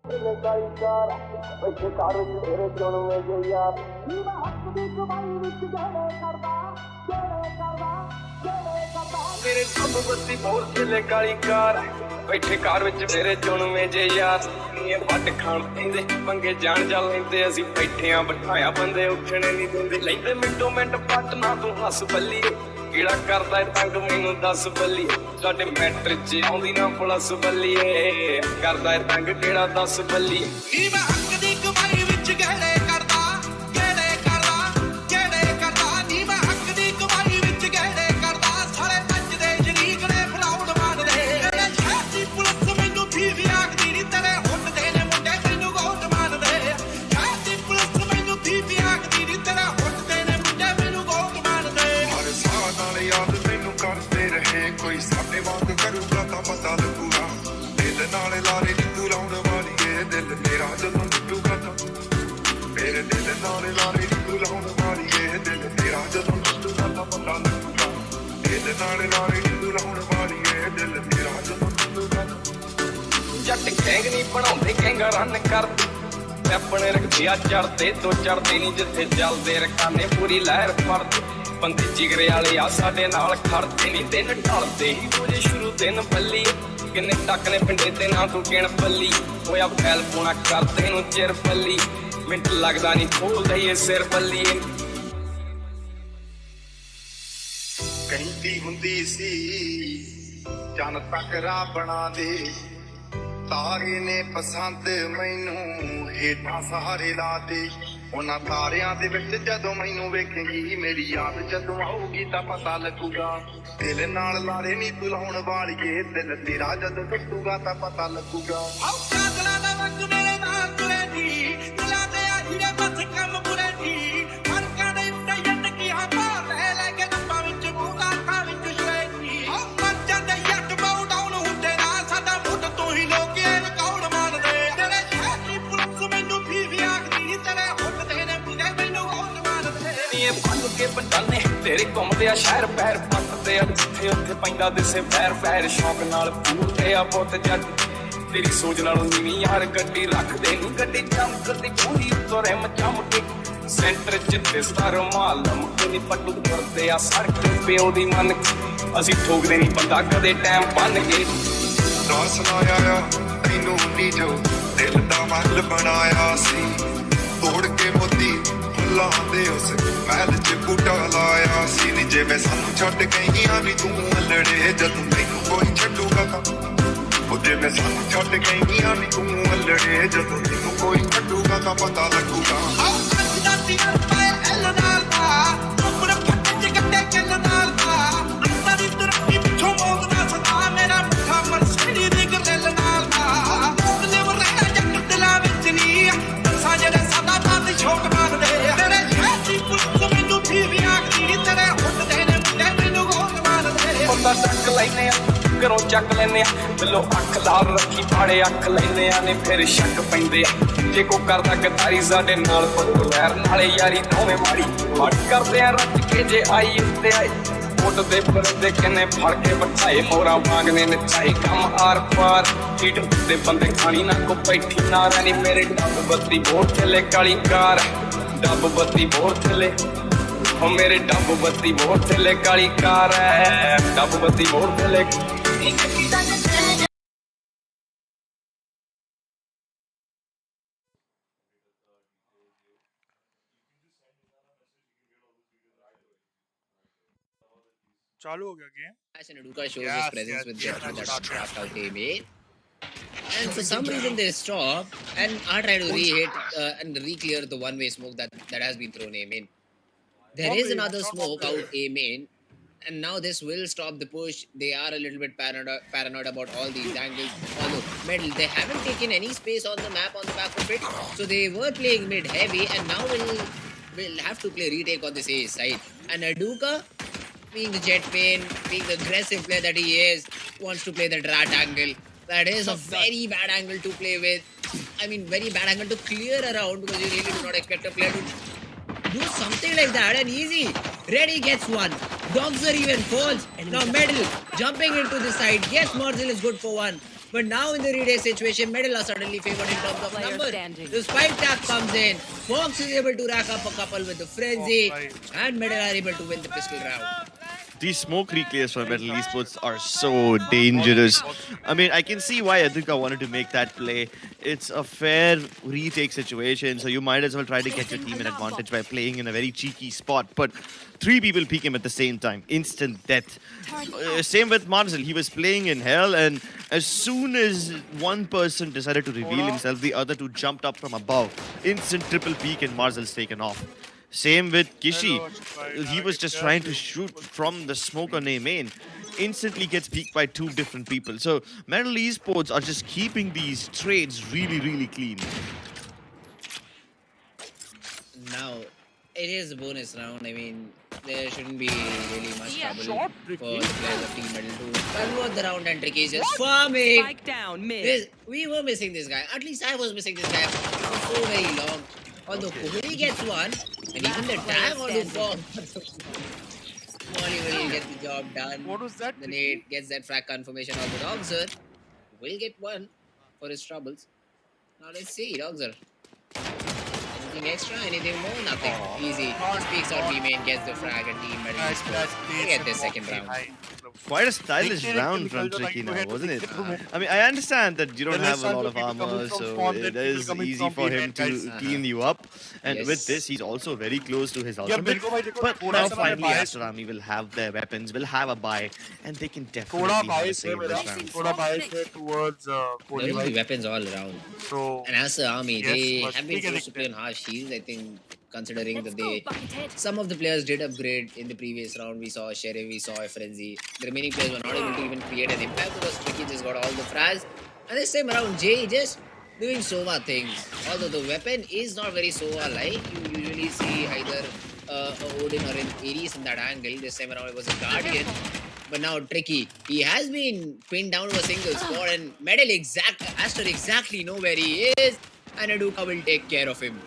मेरे सब बत्ती बोर चले काली कार बैठे कार विच मेरे चुनवे जे यार ये वट खाण पींदे पंगे जान जा लेंदे असीं बैठे आ बिठाया बंदे उठणे नहीं दिंदे लेंदे मिंटो मिंट पट ना तू हस बल्ली किड़ा करदा है तंग मैनू दस बल्ली साडे मैट्रिक च आउंदी ना पुलिस बल्ली करदा है तंग किड़ा दस बल्ली नी मैं हक दी कमाई विच गहरे करदा नी मैं हक दी कमाई विच गहरे करदा सारे नचदे शरीक ने फलाउड मारदे तेरे शहर दी पुलिस मैनू भी आखदी नी तेरे हुट दे ने मुंडे मैनू गोट मारदे शहर दी पुलिस मैनू भी आखदी नी तेरे हुट दे ने मुंडे मैनू गोट मारदे हर साह नाल याद मैनू करदे रहे कोई साडे वांग करूगा तां पता लगूगा दिल नाल लारे नी तू लाउण वाली ए दिल तेरा जदों टूटूगा तां मेरे दिल नाल लारे नी तू लाउण वाली ए दिल तेरा जदों टूटूगा तां पता लगूगा दिल नाल लारे नी तू लाउण वाली ए दिल तेरा जदों टूटूगा जट गैंग नहीं बनाउंदे गैंगा रन करदे अपने रखदिया चढ़दे तो चढ़दे नहीं जिथे चलदे रखाने पूरी लहर फड़दे बंदे जिगरे वाले आ साडे नाल खड़दे नहीं दिन ढलदे ही रोजे शुरू दिन बल्ली किन्ने टक ने पिंडे ते ना तू किण बल्ली होया फैल पोना करदे नूं चिर बल्ली मिंट लगदा नहीं खोलदा ये सिर बल्ली कहंदी हुंदी सी चन तक राह बना दे तारे ने पसंद मैनू हेठां सहारे ला दे उन्हां तारियां दे विच जदों मैनू वेखेंगी मेरी याद जदों आऊगी तां पता लगूगा दिल नाल लारे नी तू लाउण वालीए दिल तेरा जदों टुटूगा तां पता लगूगा आओ कागला दा वंग मेरे नाल तुरे दी दिलां ते आ जिहड़े बस कम बुरे दी फरकां दे उत्ते यट की हां पार ले के नंबां विच मूंगा खां विच शुरे दी आओ मर जांदे यट बाउ डाउन हुंदे ना साडा मुੱਢ ਤੋਂ ਹੀ ਲੋਕ ਇਹ ਰਿਕਾਰਡ ਮਾਰਦੇ ਤੇਰੇ ਸ਼ਹਿਰ ਦੀ ਪੁਲਿਸ ਮੈਨੂੰ ਵੀ ਆਖਦੀ ਨੀ ਤੇਰੇ ਹੁੱਟ ਦੇ ਨੇ ਮੁੰਡੇ ਮੈਨੂੰ ਹੋਟ ਮਾਰਦੇ ਨੀ ਇਹ ਬੰਦ ਕੇ ਬੰਦਾਨੇ ਤੇਰੇ ਘੁੰਮਦੇ ਆ ਸ਼ਹਿਰ ਪੈਰ ਪੱਟਦੇ ਆ ਜਿੱਥੇ ਉੱਥੇ ਪੈਂਦਾ ਦਿਸੇ ਪੈਰ ਪੈਰ ਸ਼ੌਕ ਨਾਲ ਪੂਰਦੇ ਆ ਪੁੱਤ ਜੱਟ ਤੇਰੀ ਸੋਚ ਨਾਲੋਂ ਨੀਵੀਂ ਯਾਰ ਗੱਡੀ ਰੱਖਦੇ ਨੀ ਗੱਡੀ ਚਮਕਦੀ ਪੂਰੀ ਉੱਤੋਂ ਰਿਮ ਚਮਕੇ ਸੈਂਟਰ ਚ ਦਿਸਦਾ ਰੁਮਾਲ ਲਮਕੇ ਨੀ ਪੱਟੂ ਕਰਦੇ ਆ ਸੜਕ ਪਿਓ ਦੀ ਮੰਨ ਅਸੀਂ ਠੋਕਦੇ ਨੀ ਬੰਦਾ ਕਦੇ ਟਾਈਮ ਬੰਨ ਕੇ ਰਾਸ ਲਾਇਆ ਆ ਤੈਨੂੰ ਨੀ ਜੋ ਦਿਲ ਦਾ ਮਹਿਲ ਬਣਾਇਆ ਸੀ ਤੋੜ ਕੇ ਮੋਤੀ ਫੁੱਲਾਂ ਦੇ ਉਸ ਮਹਿਲ ਚ ਬੂਟਾ ਲਾਇਆ ਸੀ ਨੀ ਜਿਵੇਂ ਸਾਨੂੰ ਛੱਡ ਗਈਆਂ ਨੀ ਤੂੰ ਅਲੜੇ ਜਦੋਂ ਤੈਨੂੰ ਕੋਈ ਛੱਡੂਗਾ ਤਾਂ ਉਹ ਜਿਵੇਂ ਸਾਨੂੰ ਛੱਡ ਗਈਆਂ ਨੀ ਤੂੰ ਅਲੜੇ ਜਦੋਂ ਤੈਨੂੰ ਕੋਈ ਛੱਡੂਗਾ ਤਾਂ ਪਤਾ ਲੱਗੂਗਾ ਆਓ ਅੱਜ ਦਾ ਤੀਰ ਪਾਏ ਐਲ ਨਾਲ ਦਾ ਟੁਕੜੇ ਫੱਟੇ ਚ ਗੱਡੇ ਚੱਲ ਨਾਲ ਦਾ ਅੰਦਰ ਦੀ ਤਰਫੀ ਪਿੱਛੋਂ ਮੋਗਦਾ ਸਦਾ ਮੇਰਾ ਮੁੱਠਾ ਮਰਸੜੀ ਦੀ ਗਰਲ ਨਾਲ ਦਾ ਮੋਗਲੇ ਵਰਗਾ ਜੱਟ ਦਿਲਾਂ ਵਿੱਚ ਨੀ ਦਸਾਂ ਜਿਹੜੇ ਸਾਡਾ ਬਾਤ ਛੋਕ ਮਾਰਦੇ ਤੇਰੇ ਸ਼ਹਿਰ ਦੀ ਪੁਲਿਸ ਮੈਨੂੰ ਵੀ ਆਖਦੀ ਨੀ ਤੇਰੇ ਹੁੱਟ ਦੇ ਨੇ ਮੁੰਡੇ ਮੈਨੂੰ ਗੋਟ ਮਾਰਦੇ ਬੰਦਾ ਚੱਕ ਲੈਨੇ ਆ ਘਰੋਂ ਚੱਕ ਲੈਨੇ ਆ ਬਿੱਲੋ ਅੱਖ ਲਾਲ ਰੱਖੀ ਪਾੜੇ ਅੱਖ ਲੈਨੇ ਆ ਨੇ ਫਿਰ ਸ਼ੱਕ ਪੈਂਦੇ ਆ ਜੇ ਕੋ ਕਰਦਾ ਗਦਾਰੀ ਸਾਡੇ ਨਾਲ ਪੱਟੂ ਵੈਰ ਨਾਲੇ ਯਾਰੀ ਦੋਵੇਂ ਮਾੜੀ ਹੱਟ ਕਰਦੇ ਆ ਰੱਜ ਕੇ ਜੇ ਆਈ ਉੱਤੇ ਆਏ ਉੱਡ ਦੇ ਪਰਦੇ ਕਿੰਨੇ ਫੜ ਕੇ ਬਿਠਾਏ ਮੋਰਾ ਮੰਗਨੇ ਨਚਾਈ ਕੰਮ ਆਰ ਪਾਰ ਹੀਟ ਦੇ ਬੰਦੇ ਖਾਣੀ ਨਾ ਕੋ ਬੈਠੀ ਨਾ ਰਹਿਣੀ ਮੇਰੇ ਡੱਬ ਬੱਤੀ ਬੋਰ ਥੱਲੇ ਕਾਲੀ ਕਾਰ ਡੱਬ ਬੱਤੀ ਬੋਰ ਥੱਲੇ ਉਹ ਮੇਰੇ ਡੱਬ ਬੱਤੀ ਬੋਰ ਥੱਲੇ ਕਾਲੀ ਕਾਰ ਐ ਡੱਬ ਬੱਤੀ ਬੋਰ ਥੱਲੇ चालू हो गया game. Anuka shows his presence with their draft out AMA. And for some reason they stop and are trying to re-hit and re-clear the one-way smoke that has been thrown A main. There is another smoke out A main, and now this will stop the push. They are a little bit paranoid about all these angles. Although middle, they haven't taken any space on the map on the back of it, so they were playing mid heavy, and now will have to play retake on this A side. And Anuka, being the jet pain, being the aggressive player that he is, wants to play the rat angle. That is a very bad angle to play with. I mean, very bad angle to clear around, because you really do not expect a player to do something like that. And easy. Reddy gets one. Doxer even falls. Now Medal jumping into the side. Yes, Morzil is good for one. But now in the reday situation, Medal are suddenly favored in terms of number. The spike tap comes in. Fox is able to rack up a couple with the frenzy, and Medal are able to win the pistol round. These smoke reclays for Metal Esports are so dangerous. I mean, I can see why Adhika wanted to make that play. It's a fair retake situation, so you might as well try to get your team an advantage by playing in a very cheeky spot. But 3 people peek him at the same time. Instant death. Same with Marcel. He was playing in hell, and as soon as one person decided to reveal himself, the other 2 jumped up from above. Instant triple peek, and Marcel's taken off. Same with Kishi. He was just trying to shoot from the smoke on main. Instantly gets peeked by 2 different people. So Metal Esports are just keeping these trades really, really clean. Now, it is a bonus round. I mean, there shouldn't be really much trouble for the players of Team Metal to convert the round, and Tricky is just farming. We were missing this guy. At least I was missing this guy for so very long. Although Kohli gets one, and even the tag on the form. Molly will get the job done. What was that? The Nate gets that frag confirmation of the Dogzer. Will get one for his troubles. Now let's see, Dogzer. Anything extra? Anything more? Nothing. Easy. Speaks out B-main, gets the frag, and Team Metal Esports get this second round. Quite a stylish round from Tricky now, wasn't it? I mean, I understand that you don't have a lot of armor, so it is easy for him to clean you up. And with this, he's also very close to his ultimate. But now finally, Aster Army will have their weapons, will have a buy, and they can definitely have a save this round. Towards There will be weapons all around. So, And as the army, they have been forced to play on harsh shields, I think, considering that some of the players did upgrade in the previous round. We saw Sheriff, we saw a Frenzy. The remaining players were not able to even create an impact because Tricky just got all the frags. And this time around, Jay just doing Sova things. Although the weapon is not very Sova-like, you usually see either a Odin or an Ares in that angle. This time around it was a Guardian. But now Tricky, he has been pinned down to a single spot, and Aster exactly know where he is, and Aduka will take care of him.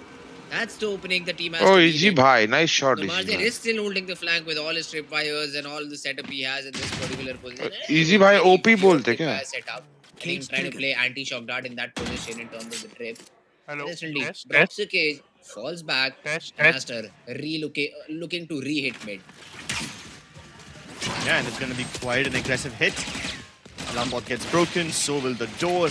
That's the opening the team has. Oh, easy bhai, nice shot. The Margin is still holding the flank with all his tripwires and all the setup he has in this particular position. Easy bhai, OP bolte kya? Setup. He's trying to play anti-shock dart in that position in terms of the trip. hello. Instantly Test, drops the cage, falls back, test, and test. Aster looking to re-hit mid. Yeah, and it's going to be quite an aggressive hit. Alarm bot gets broken, so will the door.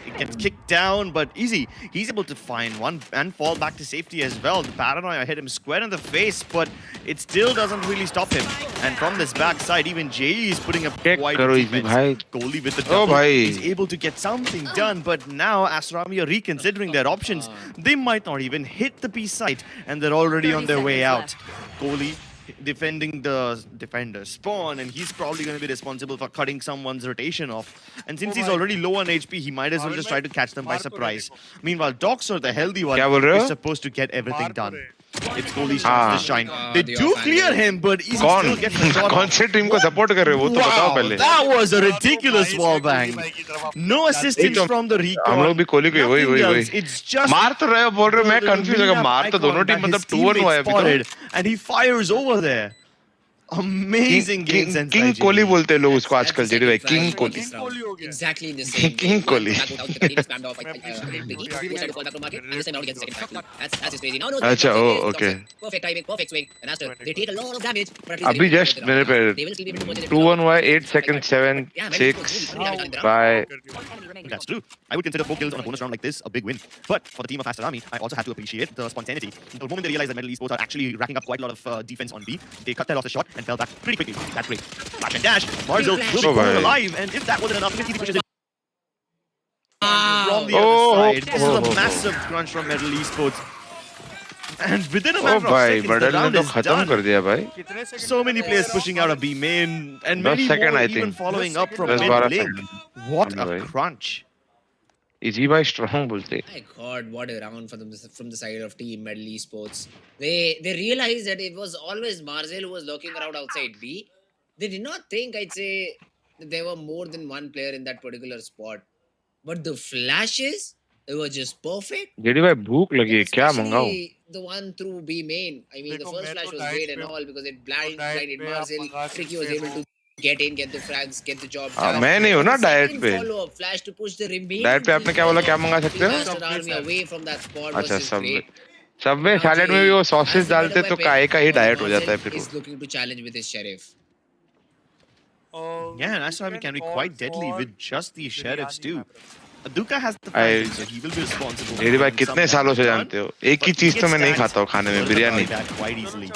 It gets kicked down, but easy. He's able to find one and fall back to safety as well. The paranoia hit him square in the face, but it still doesn't really stop him. And from this backside, even Jay is putting up quite a defense. Goalie with the double. He's able to get something done, but now Aster Army are reconsidering their options. They might not even hit the B site, and they're already on their way out. Goalie defending the defender spawn, and he's probably going to be responsible for cutting someone's rotation off. And since he's already low on HP, he might as well just try to catch them by surprise. Meanwhile, Doxer, the healthy one, is supposed to get everything done. It's Kohli's chance to shine. They do clear him, but he still gets the shot. कौन से team को support कर रहे हो वो तो बताओ पहले. That was a ridiculous wall bang. No assistance from the recon. हम लोग भी कोहली को वही. It's just मार तो रहे हो बोल रहे हो मैं कंफ्यूज है मार तो दोनों टीम मतलब 2-1 हुआ है अभी तो. And he fires over there. Amazing game sense. King Kohli बोलते हैं लोग उसको आजकल जेडी भाई. King Kohli. Exactly the same. King Kohli. अच्छा ओ okay. Perfect timing, perfect swing. And Aster, they take a lot of damage. अभी just मेरे पे 2-1 हुआ है. 8 seconds, 7, 6. Bye. That's true. I would consider 4 kills on a bonus round like this a big win. But for the team of Aster Army, I also have to appreciate the spontaneity. The moment they realized that Metal Esports are actually racking up quite a lot of defense on B, they cut that off the shot and fell back pretty quickly. That's great. Flash and dash. Marzo will be caught alive, and if that wasn't enough, he pushes it from the other side. This is a massive crunch from Metal Esports. And within a matter of seconds, the round is done. So many players pushing out of B main, and many more even following up from mid lane. What a crunch. Easy by strong बोलते. My God, what a round from the side of Team Metal Esports. They realized that it was always Marzel who was lurking around outside B. They did not think, I'd say, that there were more than one player in that particular spot. But the flashes, they were just perfect. JD भाई भूख लगी है क्या मंगाऊं? The one through B main. I mean, the first flash was great and all because it blinded Marzel. Tricky was able to get in, get the frags, get the job done. मैं नहीं हूँ ना diet पे. Follow-up flash to push the remaining. Diet पे आपने क्या बोला, क्या मंगा सकते हो? Master army away from that spot. अच्छा, सबवे. सबवे सैलेड में भी वो सॉसेस डालते तो काय का ही डाइट हो जाता है फिर. Is looking to challenge with his sheriff. Yeah, and Aster can be quite deadly with just these sheriffs too. Duka has the fight, so he will be responsible. मेरी भाई कितने सालों से जानते हो? एक ही चीज तो मैं नहीं खाता हूँ खाने में, biryani. Quite easily.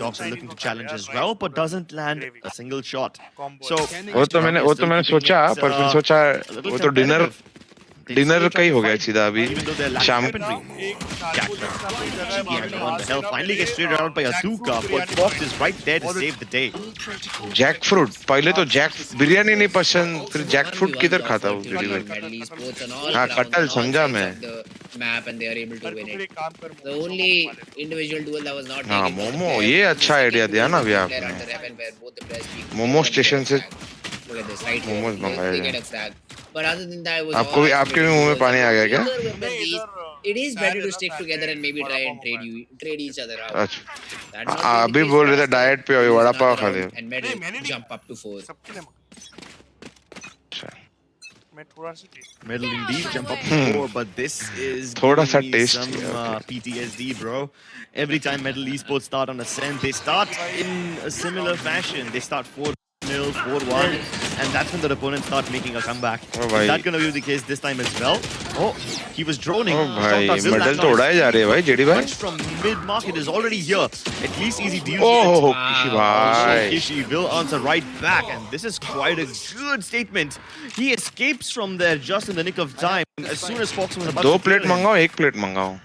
Dogs are looking to challenge as well, but doesn't land a single shot. So वो तो मैंने सोचा, पर फिर सोचा वो तो डिनर का ही हो गया सीधा अभी शाम. Finally gets straight out by Azuka, but Fox is right there to save the day. Jackfruit, पहले तो बिरयानी नहीं पसंद, फिर जैक फ्रूट किधर खाता हूँ भाई. हाँ, कटल समझा मैं. Map and they are able to win it. The only individual duel that was not. हाँ, मोमो, ये अच्छा आइडिया दिया ना अभी आपने. मोमो स्टेशन से मोमोज मंगाए. But other than that, it was आपको भी, आपके भी मुंह में पानी आ गया क्या? It is better to stick together and maybe try and trade each other out. अच्छा, अभी बोल रहे थे डाइट पे वड़ा पाव खा ले. And medal jump up to 4. Middle indeed jump up to 4, but this is थोड़ा सा taste some PTSD, bro. Every time Metal Esports start on ascent, they start in a similar fashion. They start 4-0, 4-1, and that's when the opponents start making a comeback. Oh, is that going to be the case this time as well? Oh, he was droning. Oh भाई, medal तो उड़ाए जा रहे हैं भाई, JD भाई. Punch from mid-market is already here. At least easy deals Oh, with it. Kishi भाई. Kishi will answer right back, and this is quite a good statement. He escapes from there just in the nick of time. As soon as Fox was about दो to plate kill him. मंगाओ, एक plate मंगाओ.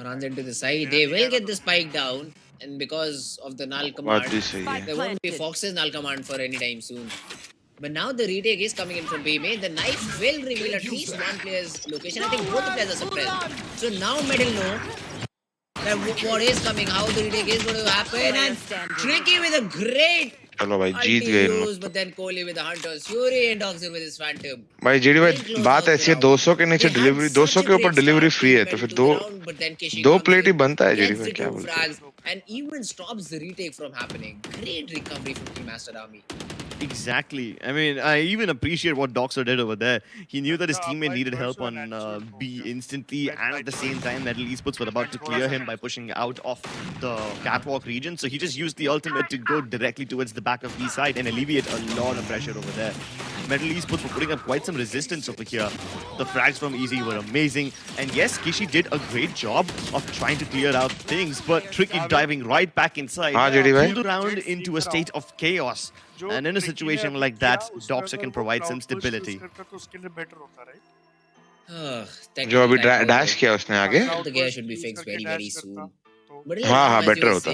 Runs into the side. They will get the spike down, and because of the null command, बात भी सही है. there won't be Fox's null command for any time soon. But now the retake is coming in from BMA. The knife will reveal at least one player's location. I think both the players are suppressed. So now Medal know that what is coming, how the retake is going to happen, and Tricky with a great चलो भाई, जीत गए इन लोग. but then Kohli with the Hunter's Fury and Doxer with his Phantom. भाई JD भाई, बात ऐसी है 200 के नीचे डिलीवरी, 200 के ऊपर डिलीवरी फ्री है, तो फिर दो प्लेट ही बनता है जेडी भाई, क्या बोलते हैं. And even stops the retake from happening. Great recovery from Team Master Army. Exactly. I mean, I even appreciate what Doxer did over there. He knew that his teammate needed help on B instantly, and at the same time, Metal Esports were about to clear him by pushing out of the catwalk region. So he just used the ultimate to go directly towards the back of B side and alleviate a lot of pressure over there. Metal Esports were putting up quite some resistance over here. The frags from Easy were amazing. And yes, Kishi did a great job of trying to clear out things, but Tricky diving right back inside, pulled around into a state of chaos. And in a situation like that, Doxer can provide some stability. जो अभी dash किया उसने आगे. The gear should be fixed very, very soon. हाँ, better होता.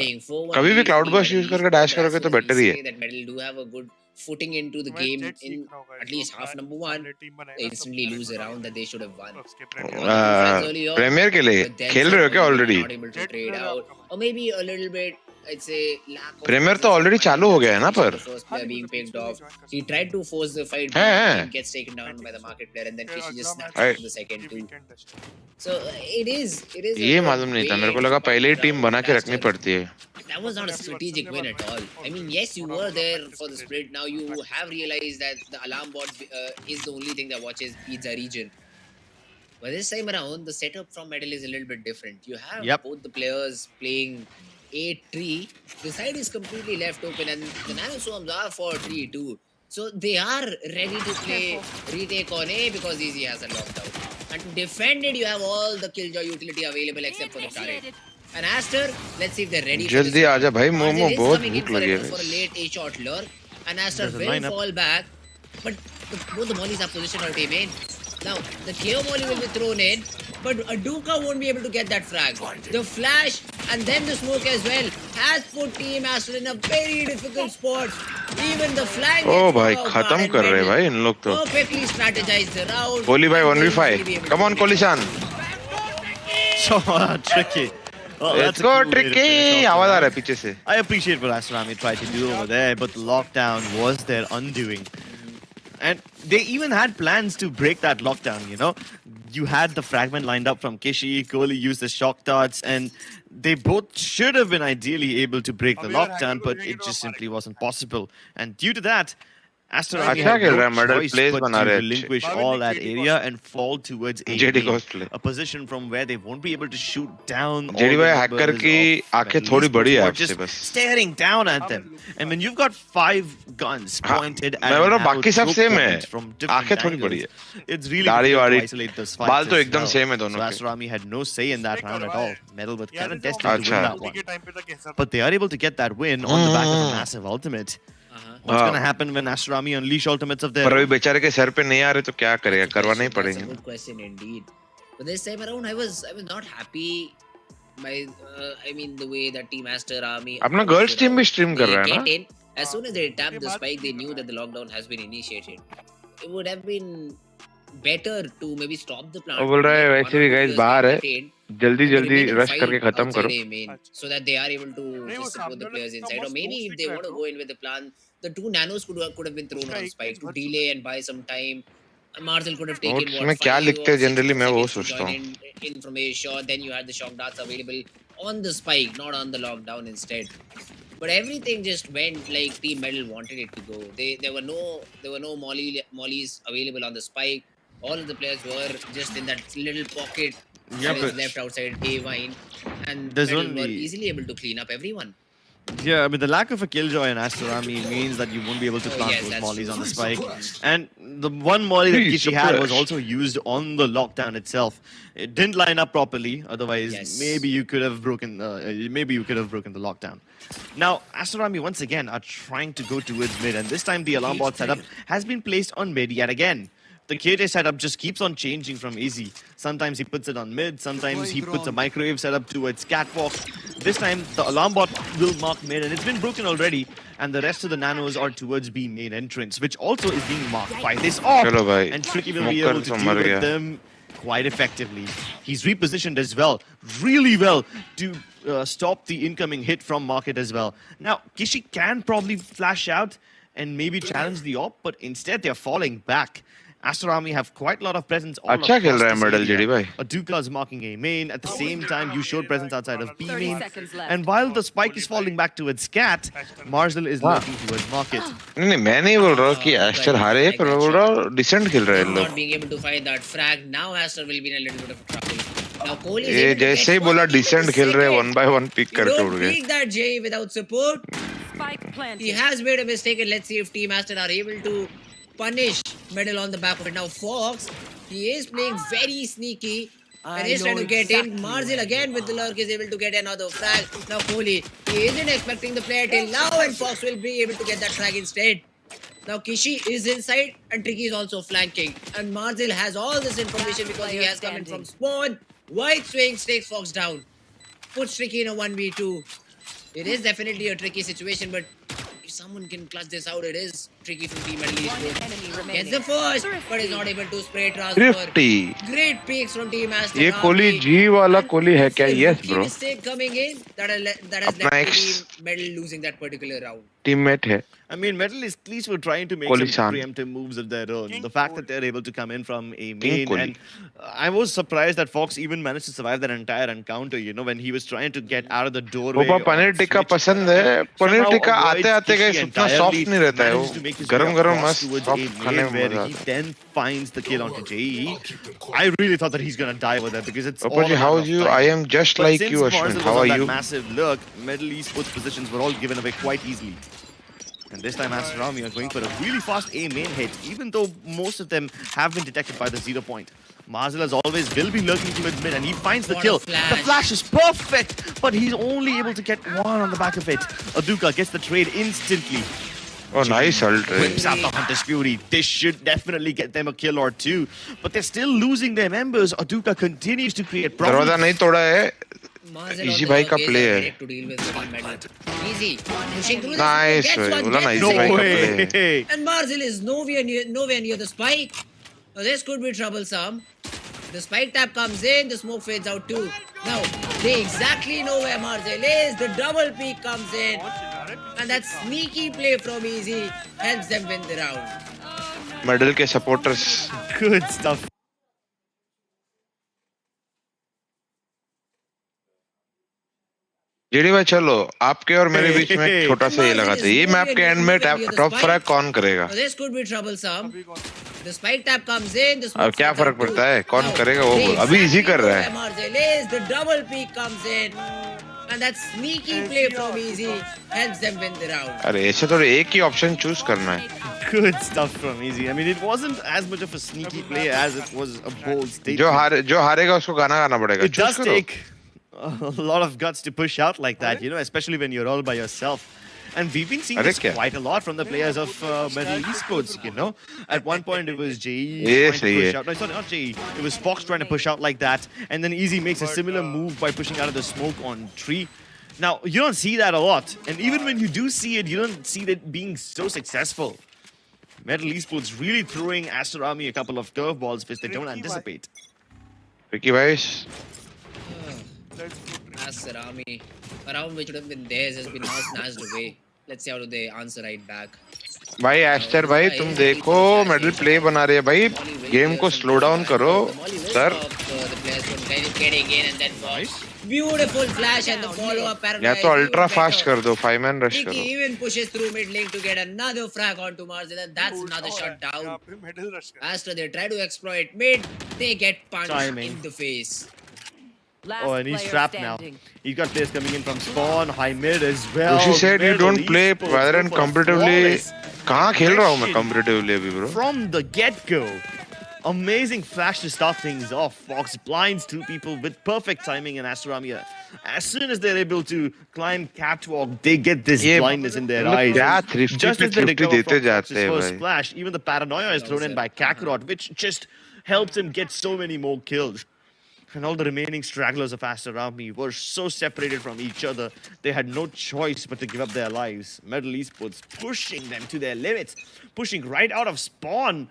कभी भी cloud burst use करके डैश करोगे तो बेटर ही है. That Metal do have a good footing into the game in at least half number 1. They instantly lose a round that they should have won. Premier के लिए खेल रहे हो क्या already? Not able to trade out, or maybe a little bit, I'd say, lack of. Premier तो already चालू हो गया है ना पर. First player being picked off. He tried to force the fight, but gets taken down by the market player, and then Kishi just snaps into the second too. So it is. ये मालूम नहीं था, मेरे को लगा पहले ही team बना के रखनी पड़ती है. That was not a strategic win at all. I mean, yes, you were there for the split. Now you have realized that the alarm bot is the only thing that watches pizza region. But this time around, the setup from Metal is a little bit different. You have both the players playing 8-3. The side is completely left open, and the Nano Swarms are for 3-2. So they are ready to play retake on A because Easy has a lockdown. And to defend it, you have all the Killjoy utility available except for the turret. And Aster, let's see if they're ready. जल्दी आजा भाई, मोमो बहुत भूख लगी है. For a late A-shot lure, and Aster will fall back, but both the mollies are positioned out A-main. Now, the KO molly will be thrown in, but Aduka won't be able to get that frag. The flash and then the smoke as well has put Team Aster in a very difficult spot. Even the flank. Oh भाई, खत्म कर रहे हैं भाई इन लोग तो. Perfectly strategized the round. Kohli भाई 1v5. Come on कोहली-san. So tricky. Well, Let's go Tricky. आवाज आ रहा है पीछे से. I appreciate what Aster tried to do over there, but the lockdown was their undoing. And they even had plans to break that lockdown, you know. You had the fragment lined up from Kishi, Kohli used the shock darts, and they both should have been ideally able to break the lockdown, but it just simply wasn't possible. And due to that, Aster had no choice but to relinquish all that area and fall towards a position from where they won't be able to shoot down all the hacker की आंखें थोड़ी बड़ी है just staring down at them. And when you've got 5 guns pointed at मैं बोल रहा हूँ बाकी सब सेम है आंखें थोड़ी बड़ी है it's really difficult to isolate those fights. बाल तो एकदम सेम है दोनों के. So Aster had no say in that round at all. Medal was kind of destined to win that one. But they are able to get that win on the back of a massive ultimate. What's going to happen when Aster unleash ultimates of their पर अभी बेचारे के sir पे नहीं आ रहे तो क्या करेगा करवाना ही पड़ेगा. That's a good question indeed. But this time around I was not happy by I mean the way that Team Aster Army अपना girls team भी stream कर रहा है ना. As soon as they tapped the spike they knew that the lockdown has been initiated. It would have been better to maybe stop the plant. वो बोल रहा है वैसे भी guys बाहर है जल्दी rush करके खत्म करो so that they are able to just support the players inside, or maybe if they want to go in with the plan, the 2 nanos could have been thrown on spike to delay and buy some time. Marcel could have taken what में क्या लिखते हैं generally मैं वो सोचता हूँ. In from a shot, then you had the shock darts available on the spike, not on the lockdown instead. But everything just went like Team Metal wanted it to go. There were no mollies available on the spike. All of the players were just in that little pocket that is left outside A-Vine, and Metal were easily able to clean up everyone. Yeah, I mean, the lack of a killjoy in Aster means that you won't be able to plant those mollies on the spike. And the one molly that Kishi had was also used on the lockdown itself. It didn't line up properly, otherwise maybe you could have broken the lockdown. Now, Aster once again are trying to go towards mid, and this time the alarm bot setup has been placed on mid yet again. The KJ setup just keeps on changing from easy. Sometimes he puts it on mid, sometimes he puts a microwave setup towards catwalk. This time the alarm bot will mark mid, and it's been broken already. And the rest of the nanos are towards B main entrance, which also is being marked by this AWP. And Tricky will be able to deal with them quite effectively. He's repositioned as well, really well, to stop the incoming hit from market as well. Now, Kishi can probably flash out and maybe challenge the AWP, but instead they're falling back. Aster have quite a lot of presence all across this area. Aduka is marking A main. At the same time, you showed presence outside of B main. And while the spike is falling back towards Scat, Marcel is looking towards market. नहीं मैं नहीं बोल रहा कि Aster हारे पर मैं बोल रहा हूँ decent खेल रहे हैं लोग. Not being able to find that frag, now Aster will be in a little bit of trouble. Now Kohli is ये जैसे ही बोला decent खेल रहे हैं 1 by 1 pick करके उड़ गए. Don't pick that J without support. He has made a mistake, and let's see if Team Aster are able to punish Medal on the back of it. Now Fox, he is playing very sneaky and he's trying to get in. Marcel again with the lurk is able to get another frag. Now Kohli, he isn't expecting the player till now, and Fox will be able to get that frag instead. Now Kishi is inside and Tricky is also flanking, and Marcel has all this information because he has come in from spawn. White swing takes Fox down, puts Tricky in a 1v2. It is definitely a tricky situation, but if someone can clutch this out, it is tricky from Team Esports. Gets the first, but is not able to spray transfer. 50. Great picks from Team Aster. ये Kohli G वाला कोहली है क्या? Yes, bro. Mistake coming in that has led to Team Metal losing that particular round. Teammate है. I mean, Metal is at least were trying to make some preemptive moves of their own. The fact that they're able to come in from a main, and I was surprised that Fox even managed to survive that entire encounter. You know, when he was trying to get out of the doorway. वो पनीर टिक्का पसंद है. पनीर टिक्का आते गए उतना soft नहीं रहता है वो. गरम मस्त soft खाने में मजा. He then finds the kill onto JE. I really thought that he's gonna die with that because it's. Opoji, how are you? I am just like you, Ashwin. How are you? Massive look, Middle Esports positions were all given away quite easily. And this time Aster are going for a really fast A main hit, even though most of them have been detected by the 0 point. Marcel as always will be lurking towards mid, and he finds the kill. The flash is perfect, but he's only able to get one on the back of it. Aduka gets the trade instantly. Oh, nice ult. Whips out the Hunter's Fury. This should definitely get them a kill or two, but they're still losing their members. Aduka continues to create problems. दरवाजा नहीं तोड़ा है. Easy भाई का play है. Easy. Pushing through nice. No way. And Marcel is nowhere near the spike. Now this could be troublesome. The spike tap comes in, the smoke fades out too. Now they exactly know where Marcel is. The double peek comes in, and that sneaky play from Easy helps them win the round. Medal के supporters. Good stuff. JD भाई चलो आपके और मेरे बीच में एक छोटा सा ये लगाते हैं. ये मैप के एंड में टॉप फ्रैग कौन करेगा? This could be troublesome. The spike tap comes in. The अब क्या फर्क पड़ता है कौन करेगा वो बोल. अभी इजी कर रहा है. The double peak comes in. And that sneaky play from Easy helps them win the round. अरे ऐसे तो एक ही ऑप्शन चूज करना है. Good stuff from Easy. I mean, it wasn't as much of a sneaky play as it was a bold statement. जो हारेगा उसको गाना गाना पड़ेगा. It does take a lot of guts to push out like that, you know, especially when you're all by yourself. And we've been seeing this quite a lot from the players of Metal Esports, you know. At one point it was JE trying to push out. No, sorry, not JE. It was Fox trying to push out like that. And then Easy makes a similar move by pushing out of the smoke on Tree. Now, you don't see that a lot. And even when you do see it, you don't see that being so successful. Metal Esports really throwing Aster Army a couple of curveballs which they don't anticipate. Ricky Vice. Aster Army, a round which would have been theirs has been now snatched away. Let's see how do they answer right back. भाई ester भाई तुम देखो medal play बना रहे हैं भाई. Game को slow down करो sir. Beautiful flash and the follow up. या तो अल्ट्रा फास्ट कर दो. 5 मैन रश करो. Even pushes through mid lane to get another frag onto Marzel, and that's another shot down. Aster, they try to exploit mid, they get punched in the face. Oh, and he's trapped now. He's got players coming in from spawn, high mid as well. She said you don't play Valorant competitively. कहाँ खेल रहा हूँ मैं competitively अभी bro? From the get-go. Amazing flash to start things off. Fox blinds two people with perfect timing and Aster Army. As soon as they're able to climb catwalk, they get this blindness in their eyes. Just as they recover from Fox's first splash, even the paranoia is thrown in by Kakarot, which just helps him get so many more kills. And all the remaining stragglers of Aster Army were so separated from each other, they had no choice but to give up their lives. Metal Esports pushing them to their limits, pushing right out of spawn,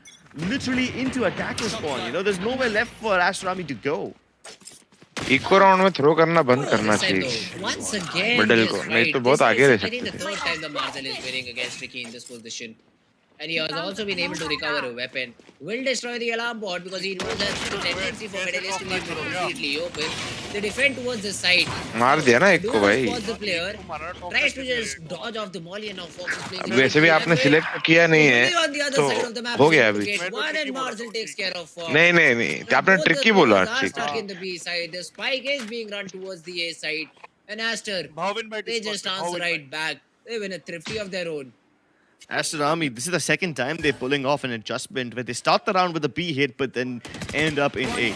literally into attacker spawn. You know, there's nowhere left for Aster Army to go. Eco round में throw करना बंद करना चाहिए middle को, नहीं तो बहुत आगे रह सकते हैं. The third time the Marzel is winning against Ricky in this position. And he has also been able to recover a weapon. Will destroy the alarm bot because he knows that the tendency for medalists to leave completely open. They defend towards the side. मार दिया ना एक को भाई. The player tries to just dodge off the molly and now Fox is playing. वैसे भी आपने select किया नहीं है तो हो गया अभी. One and Marzel takes care of Fox. नहीं नहीं नहीं आपने ट्रिकी बोला. Stuck in the B side. The spike is being run towards the A side. And Aster, they just answer right back. They win a thrifty of their own. Aster Army, this is the second time they're pulling off an adjustment where they start the round with a B hit but then end up in A.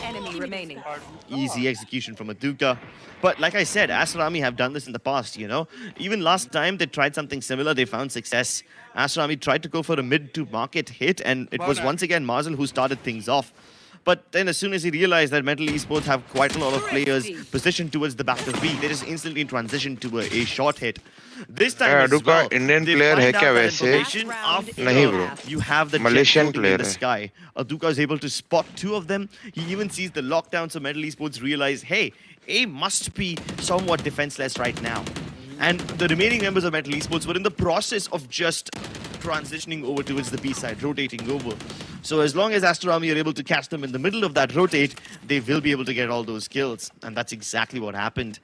Easy execution from Aduka. But like I said, Aster Army have done this in the past, you know. Even last time they tried something similar, they found success. Aster Army tried to go for a mid to market hit and it was once again Marzel who started things off. But then as soon as he realized that Metal Esports have quite a lot of players positioned towards the back of B, they just instantly transitioned to a short hit. This time as well, Indian player है क्या वैसे? नहीं bro. You have the Malaysian player in the sky. Aduka is able to spot two of them. He even sees the lockdown, so Metal Esports realize, hey, A must be somewhat defenseless right now. And the remaining members of Metal Esports were in the process of just transitioning over towards the B side, rotating over. So as long as Aster Army are able to catch them in the middle of that rotate, they will be able to get all those kills. And that's exactly what happened.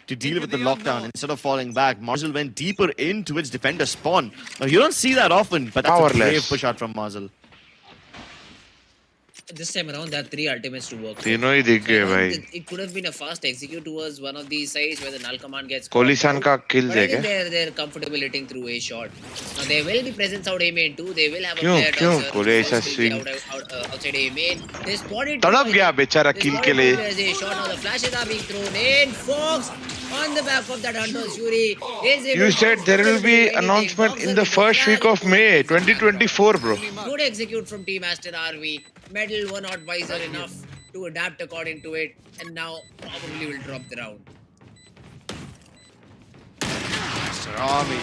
To deal with the lockdown, instead of falling back, Marzel went deeper into its defender spawn. Now, you don't see that often, but that's a brave push out from Marzel. This time around, there are 3 ultimates to work. तीनों ही दिख गए भाई. It could have been a fast execute towards one of these sides where the null command gets. कोहली-सान का kill है क्या? They're comfortable hitting through a shot. Now there will be presence out A main too. They will have a player Kohli ऐसा swing outside A main. They spotted. तड़प गया बेचारा kill के लिए. There's a shot now. The flashes are being thrown in. Fox on the back of that Hunter's Fury. You said there will be announcement in the first week of May 2024, bro. Good execute from Team Aster RV. Medal were not wiser enough to adapt according to it, and now probably will drop the round. Aster Army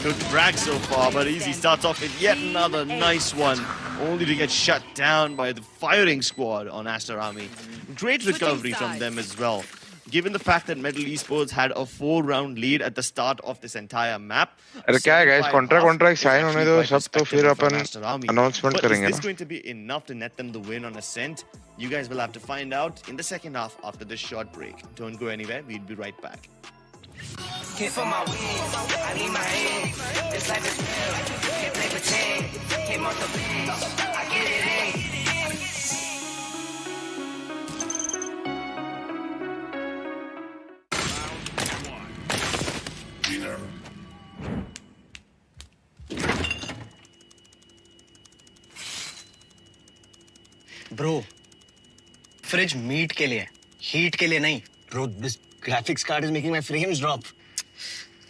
looked brag so far, but Easy starts off with yet another nice one, only to get shut down by the firing squad on Aster Army. Great recovery from them as well. given the fact that Metal Esports had a 4-round lead at the start of this entire map. अरे क्या है guys, contract sign होने दो सब तो फिर अपन announcement But करेंगे is this ना. going to be enough to net them the win on Ascent? You guys will have to find out in the second half after this short break. Don't go anywhere. We'll be right back. For my wings, I need my head. This life is real. Can't play pretend. Came off the bench. I get it in. Bro, fridge meat के लिए, heat के लिए नहीं. Bro, this graphics card is making my frames drop.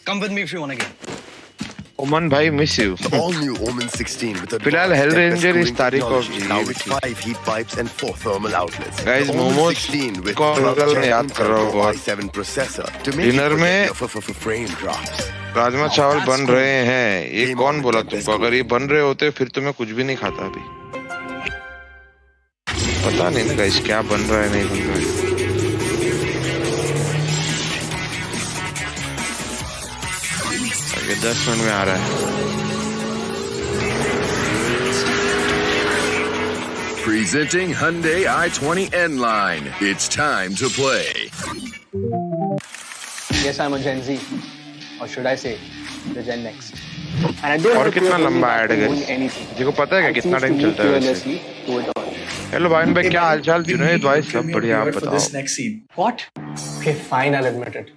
Come with me if you wanna game. Oman bhai, miss you. All new OMEN 16 with a फिलहाल Hellranger is तारीख of now with 5 heat pipes and 4 thermal outlets. Guys, The OMEN momos 16 with को अगर मैं याद कर रहा हूँ बहुत. i7 processor to make Dinner में for frame drops. राजमा चावल बन रहे हैं. ये कौन बोला तुमको? अगर ये बन रहे होते फिर तो मैं कुछ भी नहीं खाता अभी. पता नहीं ना गाइस क्या बन रहा है नहीं बन रहा है. अगर 10 मिनट में आ रहा है. Presenting Hyundai i20 N-Line. It's time to play. Yes, I'm a Gen Z. Or should I say, the Gen Next. And I don't और कितना लंबा ऐड है गाइस? जी को पता है क्या कितना टाइम चलता है वैसे? हेलो भाई क्या हालचाल? जुनैद भाई सब बढ़िया, आप बताओ. What? Okay, fine, I'll admit it.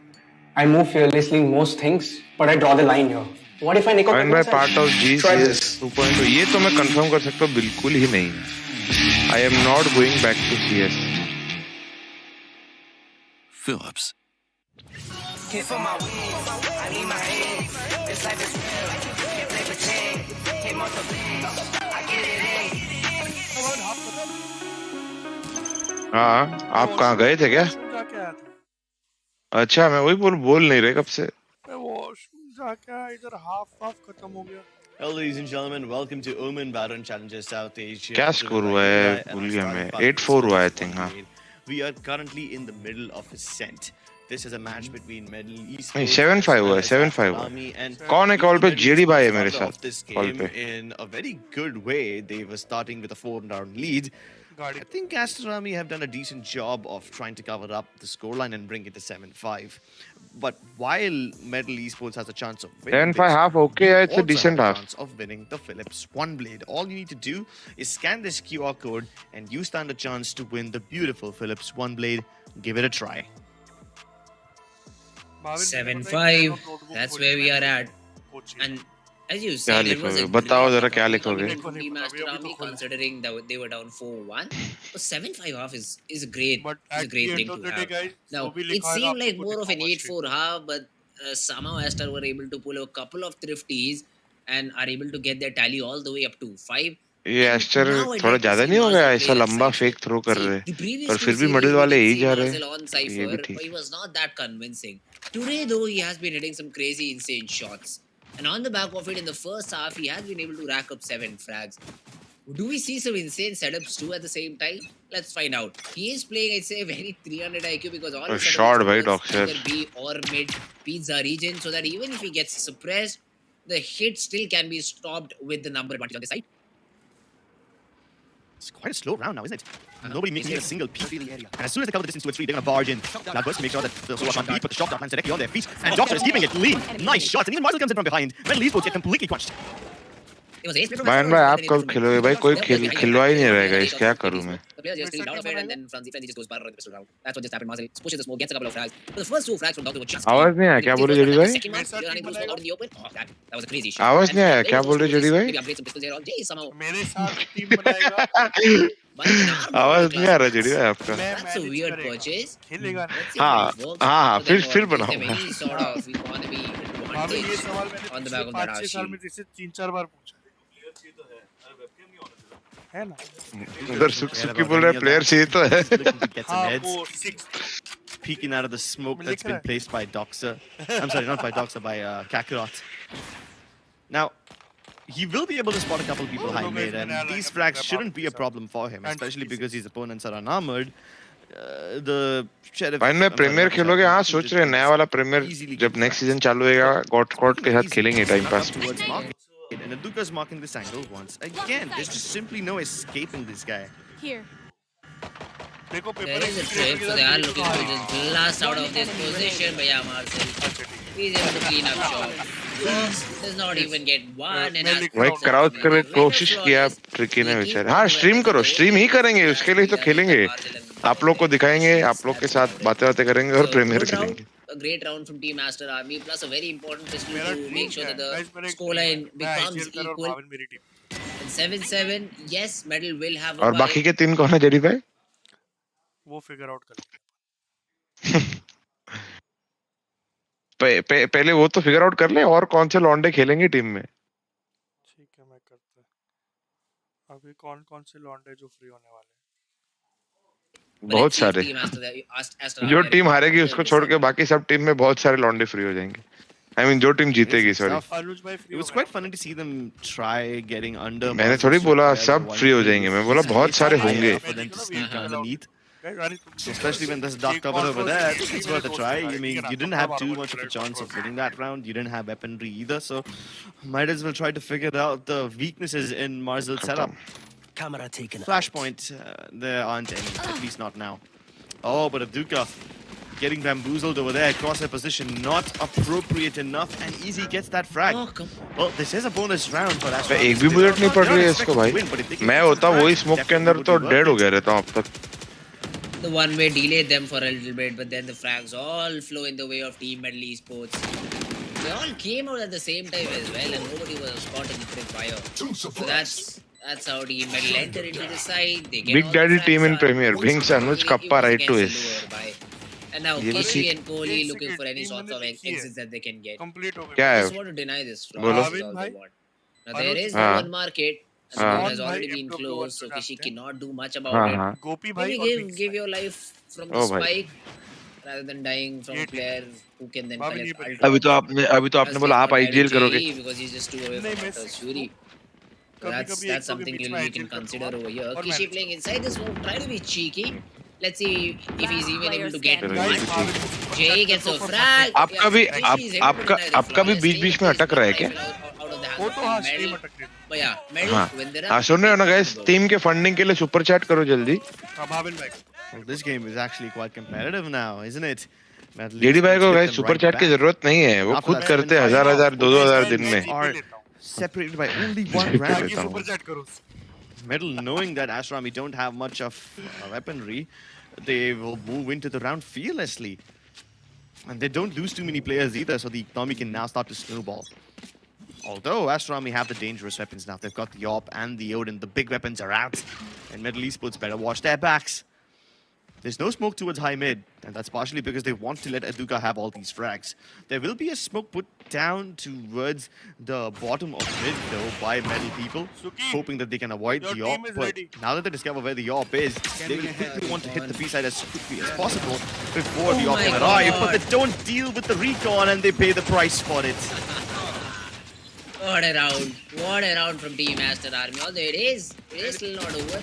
I move fearlessly in most things, but I draw the line here. What if I nick भाई पार्ट ऑफ GCS 2.0 ये तो मैं कंफर्म कर सकता हूँ बिल्कुल ही नहीं. I am not going back to CS. Phillips. For my wings, I need my head. This life is real. Can't play pretend. Came off the bench. I get it in. हाँ, आप कहाँ गए थे क्या? जाके आया था अच्छा, मैं वही बोल नहीं रहे कब से. मैं वॉशरूम जाके आया, इधर हाफ खत्म हो गया. Hello, ladies and gentlemen, welcome to OMEN Valorant Challenges South Asia. क्या स्कोर हुआ है? भूल गया मैं. 8-4 हुआ है, I think. हाँ. We are currently in the middle of Ascent. This is a match between Metal Esports. नहीं 7-5 हुआ है, 7-5 हुआ है. कौन है कॉल पे? JD भाई है मेरे साथ कॉल पे. In a very good way, they were starting with a 4-round lead. I think Aster have done a decent job of trying to cover up the scoreline and bring it to 7-5. But while Metal Esports has a chance of winning 7-5 half, okay, it's a decent half. Chance of winning the Philips One Blade. All you need to do is scan this QR code and you stand a chance to win the beautiful Philips One Blade. Give it a try. 7-5. That's where we are at. And as you said, it was a बताओ जरा क्या लिखोगे? Gamemaster army, considering that they were down 4-1. So 7-5 half is a great thing to have. Now it seemed like more of an 8-4 half, but somehow Aster were able to pull a couple of thrifties and are able to get their tally all the way up to 5. ये ester थोड़ा ज्यादा नहीं हो गया? ऐसा लंबा fake throw कर रहे हैं पर फिर भी मिडिल वाले ही जा रहे हैं. ये भी ठीक. He was not that convincing. Today though, he has been hitting some crazy insane shots. And on the back of it, in the first half, he has been able to rack up 7 frags. Do we see some insane setups too at the same time? Let's find out. He is playing, I'd say, a very 300 IQ because all his shot by either Doctor B or mid pizza region, so that even if he gets suppressed, the hit still can be stopped with the number advantage on the side. It's quite a slow round now, isn't it? Nobody makes a single peek. And as soon as they cover the distance to a 3, they're going to barge in. Cloudburst to make sure that the Solar can't beat, but the shot lands directly on their feet. And Doctor is keeping it clean. Nice shots. And even Marcel comes in from behind. Metal Esports get completely crunched. भाई आप कब खिलोगे भाई? कोई खिलवा ही नहीं रहेगा. इस क्या करूं मैं? Players just still down of it, and then Franzi just goes barrel the pistol round. That's what just happened. Marcel pushes the smoke, gets a couple of frags. But the first 2 frags from Doctor were just. आवाज नहीं आया क्या बोल रहे JD भाई? Second one, you're running those out in the open. Oh, that was a crazy shot. आवाज नहीं आया क्या बोल रहे जेडी भाई? Maybe upgrade some pistols here. Jay somehow. मेरे साथ टीम बनाएगा. आवाज नहीं आ रहा जेडी भाई आपका. That's a weird purchase. खेलेगा. हाँ फिर बनाओ. Any sort of economy advantage ये सवाल मैंने on the back of that 5-6 साल में जैसे 3-4 बार पूछा. है ना? उधर सुकी बोल रहा है प्लेयर चाहिए तो है. Peeking out of the smoke that's been placed by Doxa. I'm sorry, not by Doxa, by Kakarot. Now, he will be able to spot a couple people high mid, and these frags shouldn't be a problem for him, especially because his opponents are unarmored. the sheriff. भाई मैं premiere खेलोगे? हाँ सोच रहे हैं नया वाला premiere जब नेक्स्ट सीजन चालू होएगा गॉड के साथ खेलेंगे time pass. And Aduka's marking this angle once again. There's just simply no escaping this guy. Here. देखो There paper is a trip, so they are looking to just blast out of this position. But yeah, Marcel, he's able to clean up shot. Does not even get one. And भाई crowd करे कोशिश किया tricky ने बेचारे. हाँ stream करो, stream ही करेंगे उसके लिए तो खेलेंगे. आप लोग को दिखाएंगे, आप लोग के साथ बातें करेंगे और प्रीमियर खेलेंगे. A great round from Team Aster Army, plus a very important pistol to make sure that the scoreline becomes equal. And 7-7, yes, Medal will have a और बाकी के 3 कौन है जेडी भाई? वो फिगर आउट कर. पहले वो तो फिगर आउट कर ले और कौन से लॉन्डे खेलेंगे टीम में. ठीक है मैं करता है. अभी कौन से लॉन्डे जो फ्री होने वाले? बहुत सारे. जो टीम हारेगी उसको छोड़ के बाकी सब टीम में बहुत सारे लॉन्डे फ्री हो जाएंगे. I mean जो टीम जीतेगी sorry. It was quite funny to see them try getting under. मैंने थोड़ी बोला सब फ्री हो जाएंगे, मैं बोला बहुत सारे होंगे. Underneath. Especially when there's dark cover over there, it's worth a try. I mean, you didn't have too much of a chance of winning that round. You didn't have weaponry either, so might as well try to figure out the weaknesses in Marzel's setup. Camera taken. Flashpoint, there aren't any, at least not now. Oh, but Aduka getting bamboozled over there, across their position, not appropriate enough, and Easy gets that frag. Well, this is a bonus round for Aster. एक भी bullet नहीं पड़ रही है इसको भाई. मैं होता वही स्मोक के अंदर तो डेड हो गया रहता हूँ अब तक. The one-way delayed them for a little bit, but then the frags all flow in the way of Team Medal Esports. They all came out at the same time as well, and nobody was caught in the quick fire. So that's how Team Medal enter into the side. They get Big Daddy team in Premier. Brings Anuj Kappa right to his. And now Kishi and Kohli looking for any sorts of exits that they can get. क्या है? I just want to deny this. बोलो. Now there is no one market. The door has already been closed, so Kishi cannot do much about it. Maybe give your life from the spike rather than dying from a player who can then collect ultra. अभी तो आपने बोला आप IGL करोगे. Because he's just too away from the Shuri. That's something you can consider over here. Kishi playing inside this move, try to be cheeky. Let's see if he's even able to get one. Jay gets a frag. आपका भी बीच में अटक रहा है क्या? वो तो हाँ स्ट्रीम अटक रही है. हाँ सुन रहे हो ना गाइस, टीम के फंडिंग के लिए सुपर चैट करो जल्दी. Well, this game is actually quite competitive now, isn't it? JD भाई को गाइस सुपर चैट की जरूरत नहीं है, वो खुद करते हैं 1000 2000 दिन में. Separated by only one round. Medal knowing that Aster Army don't have much of weaponry, they will move into the round fearlessly. And they don't lose too many players either, so the economy can now start to snowball. Although Aster Army have the dangerous weapons now. They've got the AWP and the Odin. The big weapons are out. And Medal Esports better watch their backs. There's no smoke towards high mid, and that's partially because they want to let Aduka have all these frags. There will be a smoke put down towards the bottom of mid, though, by Medal people, hoping that they can avoid the AWP. But now that they discover where the AWP is, they will quickly want to hit the B side as quickly as possible before the AWP can arrive. But they don't deal with the recon, and they pay the price for it. What a round from Team Aster Army. Although it is still not over.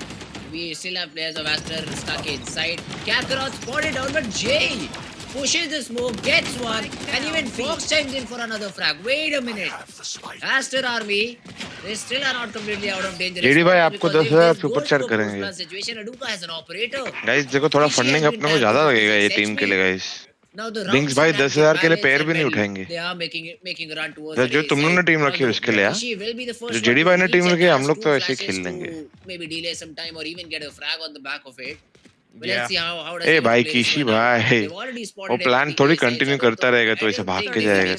We still have players of Aster stuck inside. Kakarot spotted out, but Jay pushes the smoke, gets one, and even Fox chimes in for another frag. Wait a minute. Aster Army, they still are not completely out of danger. JD भाई आपको 10,000 super chat करेंगे. Situation Aduka has an operator. Guys देखो थोड़ा funding अपने को ज्यादा लगेगा ये टीम के लिए गाइस. Bings भाई 10,000 के लिए पैर भी नहीं उठाएंगे. जो तुम लोगों ने टीम रखी है उसके लिए, जो जेडी भाई ने टीम रखी है हम लोग तो ऐसे ही खेल लेंगे. ए भाई किशी भाई, वो प्लान थोड़ी कंटिन्यू करता रहेगा तो ऐसे भाग के जाएगा.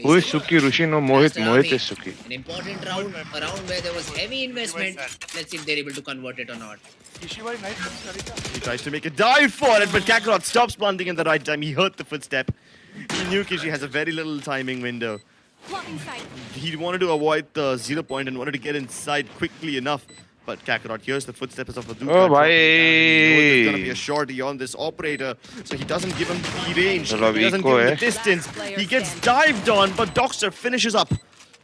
Who is Suki? Rushi? No, Mohit is Suki. An important round, a round where there was heavy investment. Let's see if they're able to convert it or not. He tries to make a dive for it, but Kakarot stops planting at the right time. He heard the footstep. He knew Kishi has a very little timing window. He wanted to avoid the 0 point and wanted to get inside quickly enough. But Kakarot hears the footsteps of Aduka. Oh, bhai. There's going to be a shorty on this operator, so he doesn't give him the range. He doesn't give him the distance. He gets dived on, but Doxter finishes up.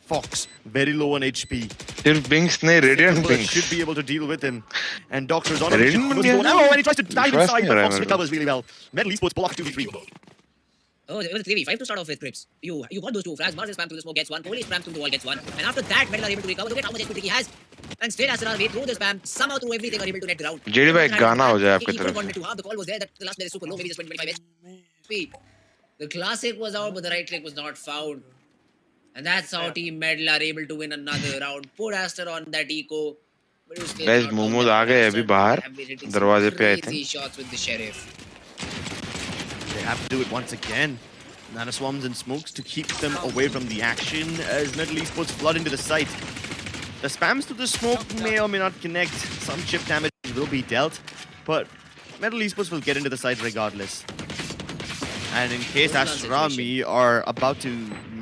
Fox, very low on HP. If Binks ne Radiant Binks should be able to deal with him. And Doctor's on Radiant him. Binks. Oh, and he tries to dive inside, but Fox Radiant recovers really well. Metal Esports pull off 2v3. Oh, it was a 3v5 to start off with, Crips. You got those two frags. Marzel spam through the smoke gets one. Kohli spam through the wall gets one. And after that, Metal are able to recover. Look at how much HP he has. And still Aster are way through the spam. Somehow through everything are able to net ground. JD bhai गाना हो जाए आपकी He तरफ wanted to half. The call was there that the last player is super low, maybe just 20-25 HP. The classic was out, but the right click was not found. And that's how Team Metal are able to win another round. Put Aster on that eco. But it was still Guys, not Momo's out आ गए there. अभी बाहर Have been hitting दरवाजे some पे I crazy think. shots with the Sheriff. They have to do it once again. Nano Swarms and Smokes to keep them away from the action as Metal Esports flood into the site. The spams to the smoke may or may not connect. Some chip damage will be dealt, but Metal Esports will get into the site regardless. And in case Astrami are about to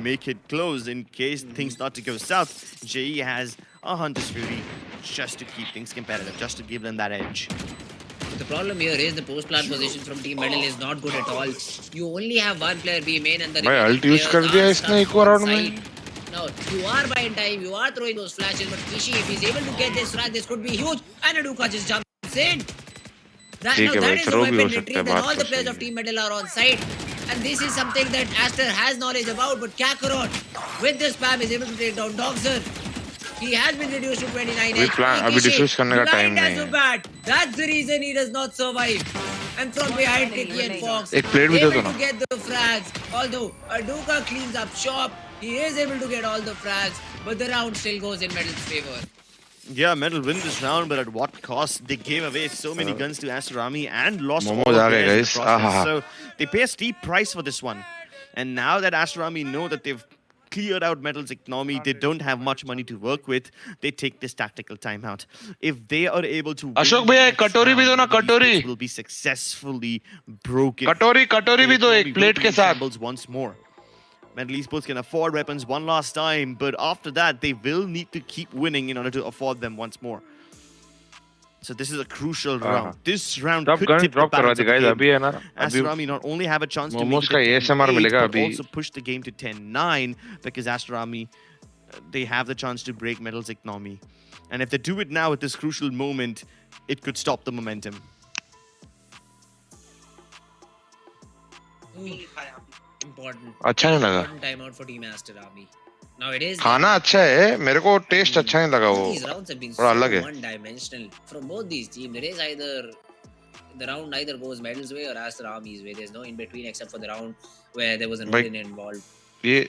make it close, in case things start to go south, JE has a Hunter's Fury just to keep things competitive, just to give them that edge. The problem here is the post-plant position from Team Metal is not good at all. You only have one player B main and the भाई remaining ult use players कर दिया are इसने stuck एक और on round में. site. Now, you are buying time, you are throwing those flashes, but Kishi, if he's able to get this frag, this could be huge. And Aduka just jumps in. That, ठीक now, है that भाई, is the throw भी हो weapon सकता है, retrieve, and बात all the तो players सही of है. Team Metal are on site. And this is something that Aster has knowledge about, but Kakarot, with this spam, is able to take down Doxer. He has been reduced to 29 अभी plan अभी diffuse करने का time नहीं है. bad. That's the reason he does not survive. And from behind, Tricky and Fox एक plate भी दे able दो ना. to get the frags. Although Aduka cleans up shop, he is able to get all the frags, but the round still goes in Metal's favor. Yeah, Metal win this round, but at what cost? They gave away so many guns to Astrami and lost Momo all जा of गए theirs in the guys. process. So they pay a steep price for this one. And now that Astrami know that they've cleared out Metal's economy, they don't have much money to work with, they take this tactical timeout. If they are able to Ashok भैया एक कटोरी भी दो ना, कटोरी. will be successfully broken. कटोरी भी दो एक प्लेट के साथ. Once more. Metal Esports can afford weapons one last time, but after that, they will need to keep winning in order to afford them once more. So this is a crucial round. This round Drop could gun tip the drop करवा balance the of the guys. game. अभी है ना. अभी Astrami not only have a chance to make Momos it का to ASMR 10-8, मिलेगा but अभी. also push the game to 10-9 because Astrami, they have the chance to break Metal's economy. And if they do it now at this crucial moment, it could stop the momentum. Important. अच्छा नहीं लगा. Important timeout for Team Aster Army. Now it is. खाना अच्छा है, मेरे को test अच्छा नहीं लगा वो. These rounds have been थोड़ा so अलग है. one-dimensional from both these teams. It is either the round either goes Metal's way or Aster Army's way. There's no in between except for the round where there was an Like, all-in involved. ये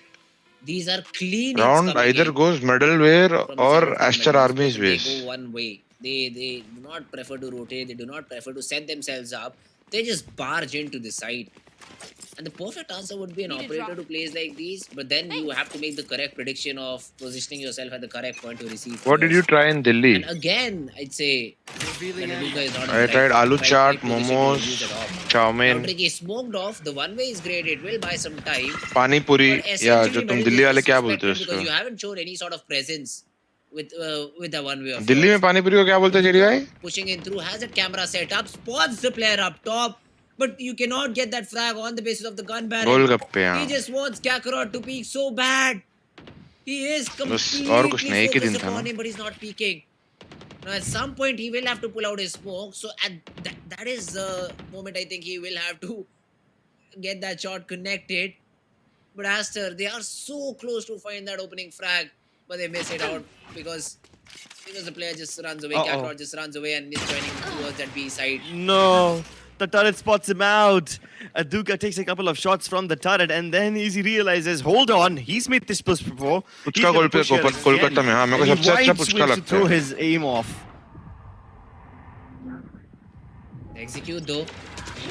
These are clean. round either goes Medal way or Aster Army's Army's They ways. go one way. They do not prefer to rotate. They do not prefer to set themselves up. They just barge into the side. And the perfect answer would be an operator to plays like these, but then you have to make the correct prediction of positioning yourself at the correct point to receive. What did you try in Delhi? And again, I'd say Aduka is not I tried aloo chaat, momos, chow Now, mein, Tricky smoked off. The one way is great. It will buy some time. pani puri. But या essentially, जो तुम Metal Delhi is वाले क्या बोलते हो disrespected because you उसको? haven't shown any sort of presence with the one way of Delhi yours. में पानी पूरी को क्या बोलते हैं जेडी भाई? Pushing in through, has a camera set up, spots the player up top, but you cannot get that frag on the basis of the gun barrel. Golgappe He हाँ. just wants Kakarot to peek so bad. He is बस और कुछ नहीं, एक ही completely दिन focused था upon ना. him, but he's not peeking. Now, at some point, he will have to pull out his smoke. So, at that is the moment I think he will have to get that shot connected. But Aster, they are so close to find that opening frag, but they miss it out because the player just runs away. Kakarot just runs away and is joining towards that B side. No, the turret spots him out. Aduka takes a couple of shots from the turret and then he realizes, hold on, he's made this push before. उसका गोल पे कोलकाता में हाँ मेरे को सबसे अच्छा पुचका लगता throw है. his aim off. Execute though.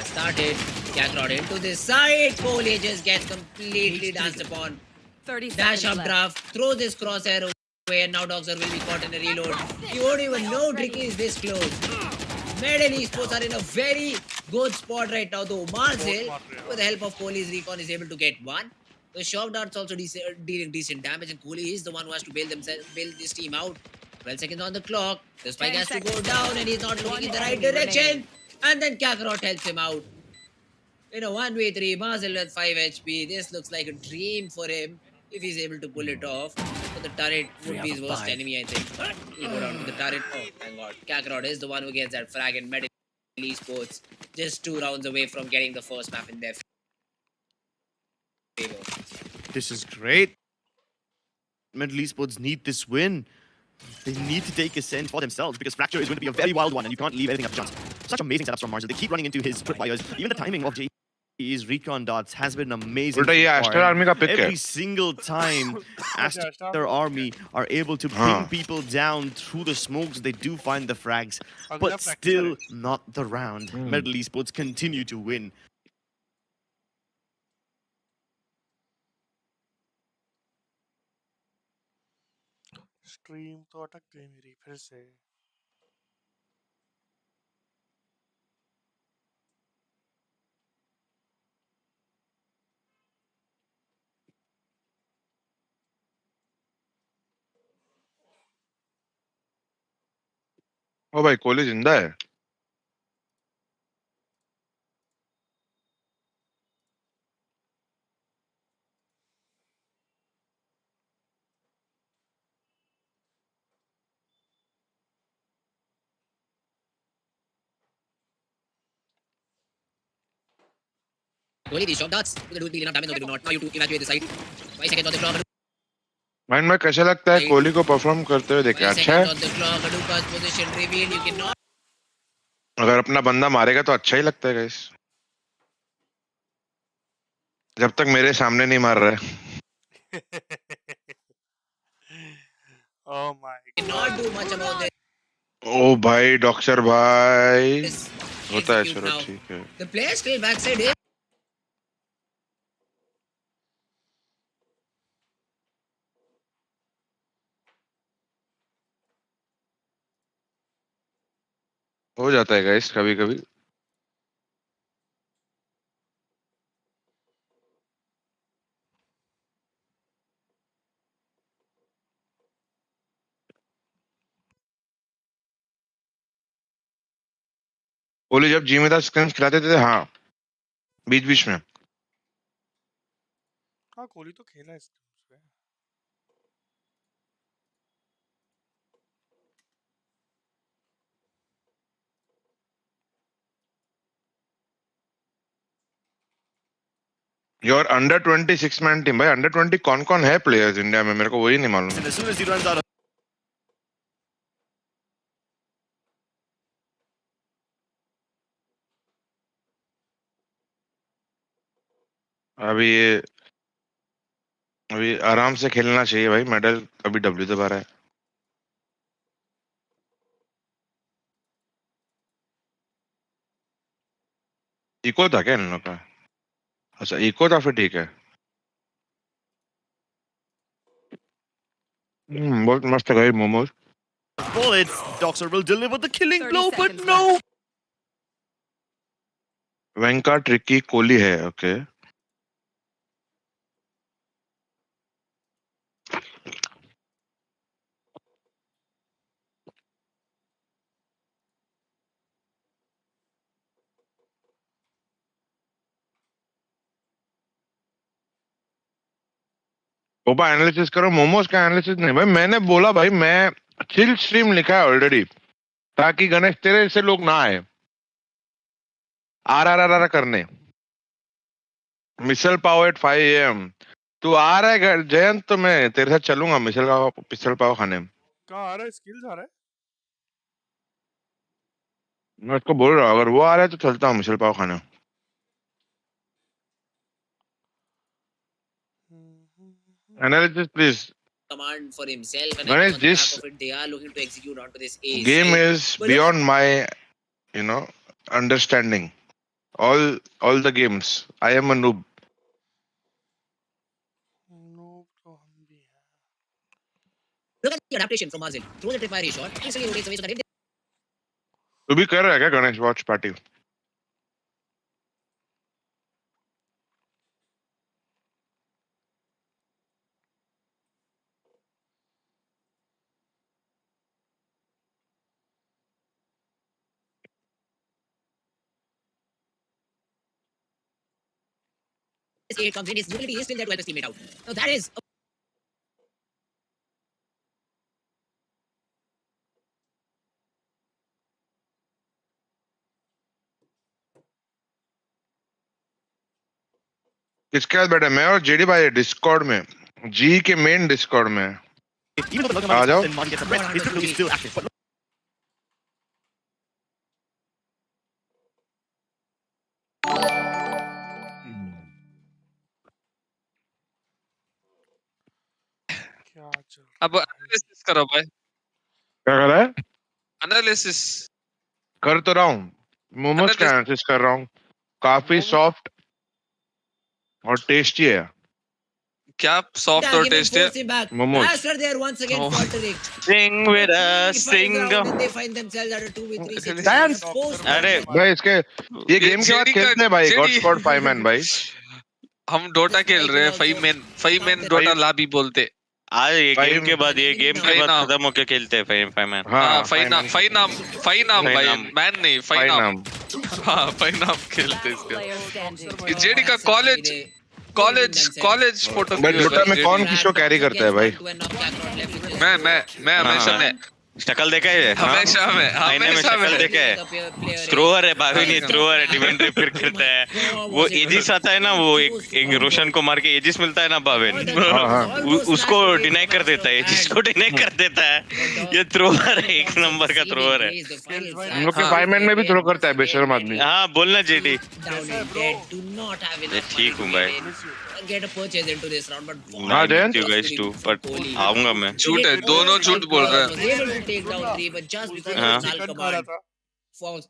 Started. Kakarot into this side. Kohli just gets completely danced upon. 30 Dash seconds up left. draft. Throws this crosshair away and now Doxer will be caught in a reload. You won't even know Tricky is this close. Metal Esports are in a very good spot right now though. Marzel, with the help of Kohli's recon, is able to get one. The shock darts also dealing decent damage and Kohli is the one who has to bail this team out. 12 seconds on the clock. The spike 10 has to go seconds. down and he's not looking in the right enemy direction. remaining. And then Kakarot helps him out. In a 1v3, Marzel with 5 HP. This looks like a dream for him if he's able to pull it off. But the turret would be his worst enemy, I think. He'll go down to the turret. Oh, thank God. Kakarot is the one who gets that frag and medal. Esports just 2 rounds away from getting the first map in their favor. This is great. Middle Esports need this win. They need to take a stand for themselves because Fracture is going to be a very wild one and you can't leave anything up to chance. Such amazing setups from Marzel. They keep running into his tripwires. Even the timing of JE's recon dots has been amazing. Aster army ka pick Every single time Aster army are able to bring people down through the smokes, they do find the frags. But still not the round. Middle Esports continue to win. Stream तो अटक गई मेरी फिर से. ओ भाई कोहली जिंदा है. Only these shot darts will do enough damage. No, they do not. Now you to evacuate the site. 5 seconds on the clock. Mind में कैसा लगता है कोहली को परफॉर्म करते हुए देखे? अच्छा है. अगर अपना बंदा मारेगा तो अच्छा ही लगता है गाइस. जब तक मेरे सामने नहीं मार रहा है. Oh my God. Not do much about this. ओ भाई डॉक्टर भाई होता है. चलो ठीक है. The player skill backside is हो जाता है गाइस कभी कभी. कोहली जब जी में था स्क्रिम्स खिलाते थे. हाँ बीच बीच में. हाँ कोहली तो खेला है इसमें. Your under 26 man team. भाई अंडर 20 कौन कौन है प्लेयर्स इंडिया में? मेरे को वही नहीं मालूम. अभी आराम से खेलना चाहिए भाई. मेडल अभी डब्ल्यू दबा रहा है. इको था क्या इन लोगों का? अच्छा इको था फिर ठीक है. बहुत मस्त है भाई momos. Bullets. Doxer will deliver the killing blow, but no. वेंका ट्रिकी कोहली है. ओके ओपा एनालिसिस करो. मोमोज का एनालिसिस नहीं भाई. मैंने बोला भाई मैं चिल स्ट्रीम लिखा है ऑलरेडी ताकि गणेश तेरे से लोग ना आए आर करने. Misal pav eight 5 AM. तू आ रहा है जयंत तो मैं तेरे साथ चलूंगा मिसल पाव खाने. कहाँ आ रहा है? स्किल्स आ रहा है. मैं उसको बोल रहा हूँ अगर वो आ रहा है तो चलता हूँ मिसल पाव खाने. Analysis, please. Command for himself, and Ganesh, on the back of it, they are looking to execute onto this ace. Game is beyond my, understanding. All the games. I am a noob. Noob तो हम भी हैं. Look at the adaptation from Marzel. Throw the tripwire shot. Instantly rotates away so that if तू भी कर रहा है क्या Ganesh watch party? this aid comes in, his utility is still there to help his teammate out. Now that is किसके साथ बैठे? मैं और जेडी भाई डिस्कॉर्ड में, जी के मेन डिस्कॉर्ड में। आ जाओ। क्या चल अब एनालिसिस करो भाई, क्या कर रहा है? एनालिसिस कर तो रहा हूँ, मोमोज का एनालिसिस कर रहा हूँ। काफी सॉफ्ट और टेस्टी है। क्या सॉफ्ट और टेस्टी है? Momos. Aster there once again faltering. Sing with us, sing. They find themselves at a 2v3 situation. अरे भाई इसके ये गेम के बाद खेलते हैं भाई, गॉड स्क्वाड 5 मैन भाई। हम डोटा खेल रहे हैं, 5 मैन डोटा लाबी बोलते। आज ये गेम के बाद खत्म होके खेलते हैं 5 मैन। हाँ 5 नाम भाई, मैन नहीं 5 नाम। हाँ 5 नाम खेलते इसके। जेडी का कॉलेज फोटो। भाई डोटा में कौन किसको कैरी करता है भाई? मैं हमेशा में शक्ल देखा है? हमेशा में शक्ल देखा है? थ्रोअर है भाभी, नहीं थ्रोअर है, डिफेंड रिपेयर करता है। वो एजिस आता है ना, वो एक रोशन को मार के एजिस मिलता है ना बावेन, उसको डिनाई कर देता है, एजिस को डिनाई कर देता है। ये थ्रोअर है, एक नंबर का थ्रोअर है। हम लोग के 5 मैन में भी थ्रो करता है बेशर्म आदमी। हाँ बोलना जेडी। ठीक हूँ भाई। Get a purchase into this round, but हाँ जयन you guys too, but आऊँगा मैं। झूठ है, दोनों झूठ बोल रहे हैं। able to take down 3, but just because of Nal command, Fox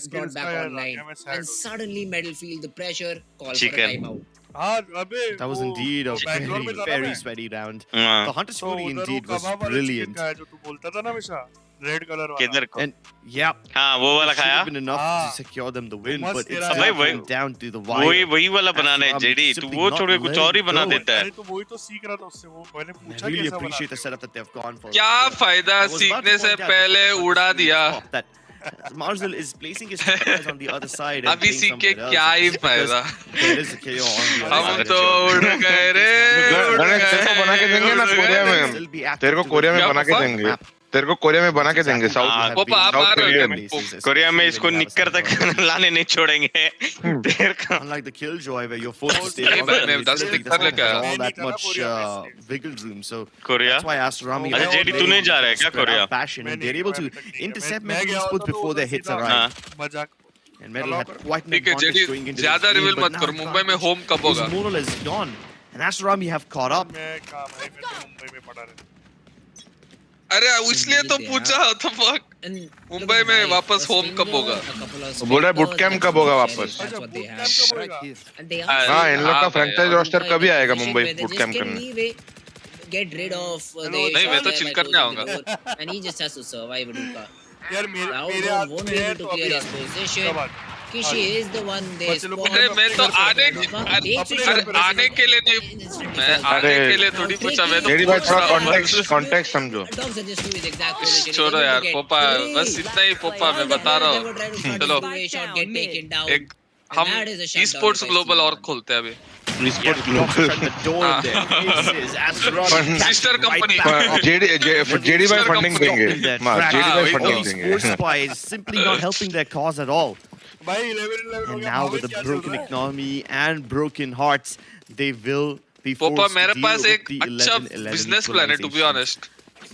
brought back online, and suddenly Metal feel the pressure, call for a timeout. That was indeed a very sweaty round. The Hunter's Fury indeed was brilliant. जो तू बोलता था ना हमेशा, red colour वाला। किधर को? हाँ वो वाला खाया। Been enough to secure them the win, but it's भाई come down to the wire. वही वाला बनाना है जेडी, तू वो छोड़ के कुछ और ही बना देता है। अरे तो वही तो सीख रहा था उससे, वो मैंने पूछा I really कैसा appreciate the बनाता setup that they've gone for. क्या फायदा सीखने से पहले उड़ा दिया। Marzal is placing his players on the other side. and अभी playing सीख के somewhere क्या else ही because फायदा। there is a KO on the other हम side. तो उड़ गए रे। गणेश तेरे को बना के देंगे ना कोरिया में, Still be active तेरे को to कोरिया में क्या बना के पापा? देंगे, तेरे को कोरिया में बना के देंगे। साउथ पापा आप आ रहे हो क्या? कोरिया में इसको निक्कर तक लाने नहीं छोड़ेंगे। तेरे का Unlike the Killjoy where you're forced to stay नहीं, on the मैं enemy, 10 it टिक doesn't कर लेके have आया। all that much wiggle room. So Korea. that's why Aster Rami अच्छा जेडी तू नहीं जा रहा है क्या Korea? passion and they're able to intercept Metal Esports before their hits arrive. मजाक। And Metal had quite an ठीक है advantage जेडी, going into ज्यादा this game, रिवील but मत now कर। मुंबई में होम कब his होगा? moral is gone. And Aster Rami have caught up. मैं कहाँ भाई, मैं तो मुंबई में पड़ा रहा। अरे इसलिए तो पूछा तो फक। मुंबई में वापस होम कब होगा? बोल रहा है बुट कैंप कब होगा वापस? हाँ इन लोग का फ्रैंचाइज रोस्टर कभी आएगा मुंबई बुट कैंप करने? Get rid of नहीं मैं तो चिल करने आऊँगा। and he just has to survive Aduka. यार मेरे Raul won't be able to clear his position. Kishi is the one they spawn. अरे मैं तो आने के लिए नहीं, मैं आने के लिए थोड़ी पूछा। मैं तो जेडी भाई थोड़ा कॉन्टेक्स्ट समझो। Dog suggests to his exact position. छोड़ो यार पोपा, बस इतना ही पोपा मैं बता रहा हूँ। चलो Get taken down. एक हम esports ग्लोबल और खोलते हैं अभी। Esports global sister company. JD भाई फंडिंग देंगे। जेडी भाई फंडिंग देंगे। Sports Spy is simply not helping their cause at all. भाई 11 And now with the broken economy and broken hearts, they will be forced पोपा to मेरे deal pass with एक the अच्छा 11-11 business plan है, to be equalization. Honest.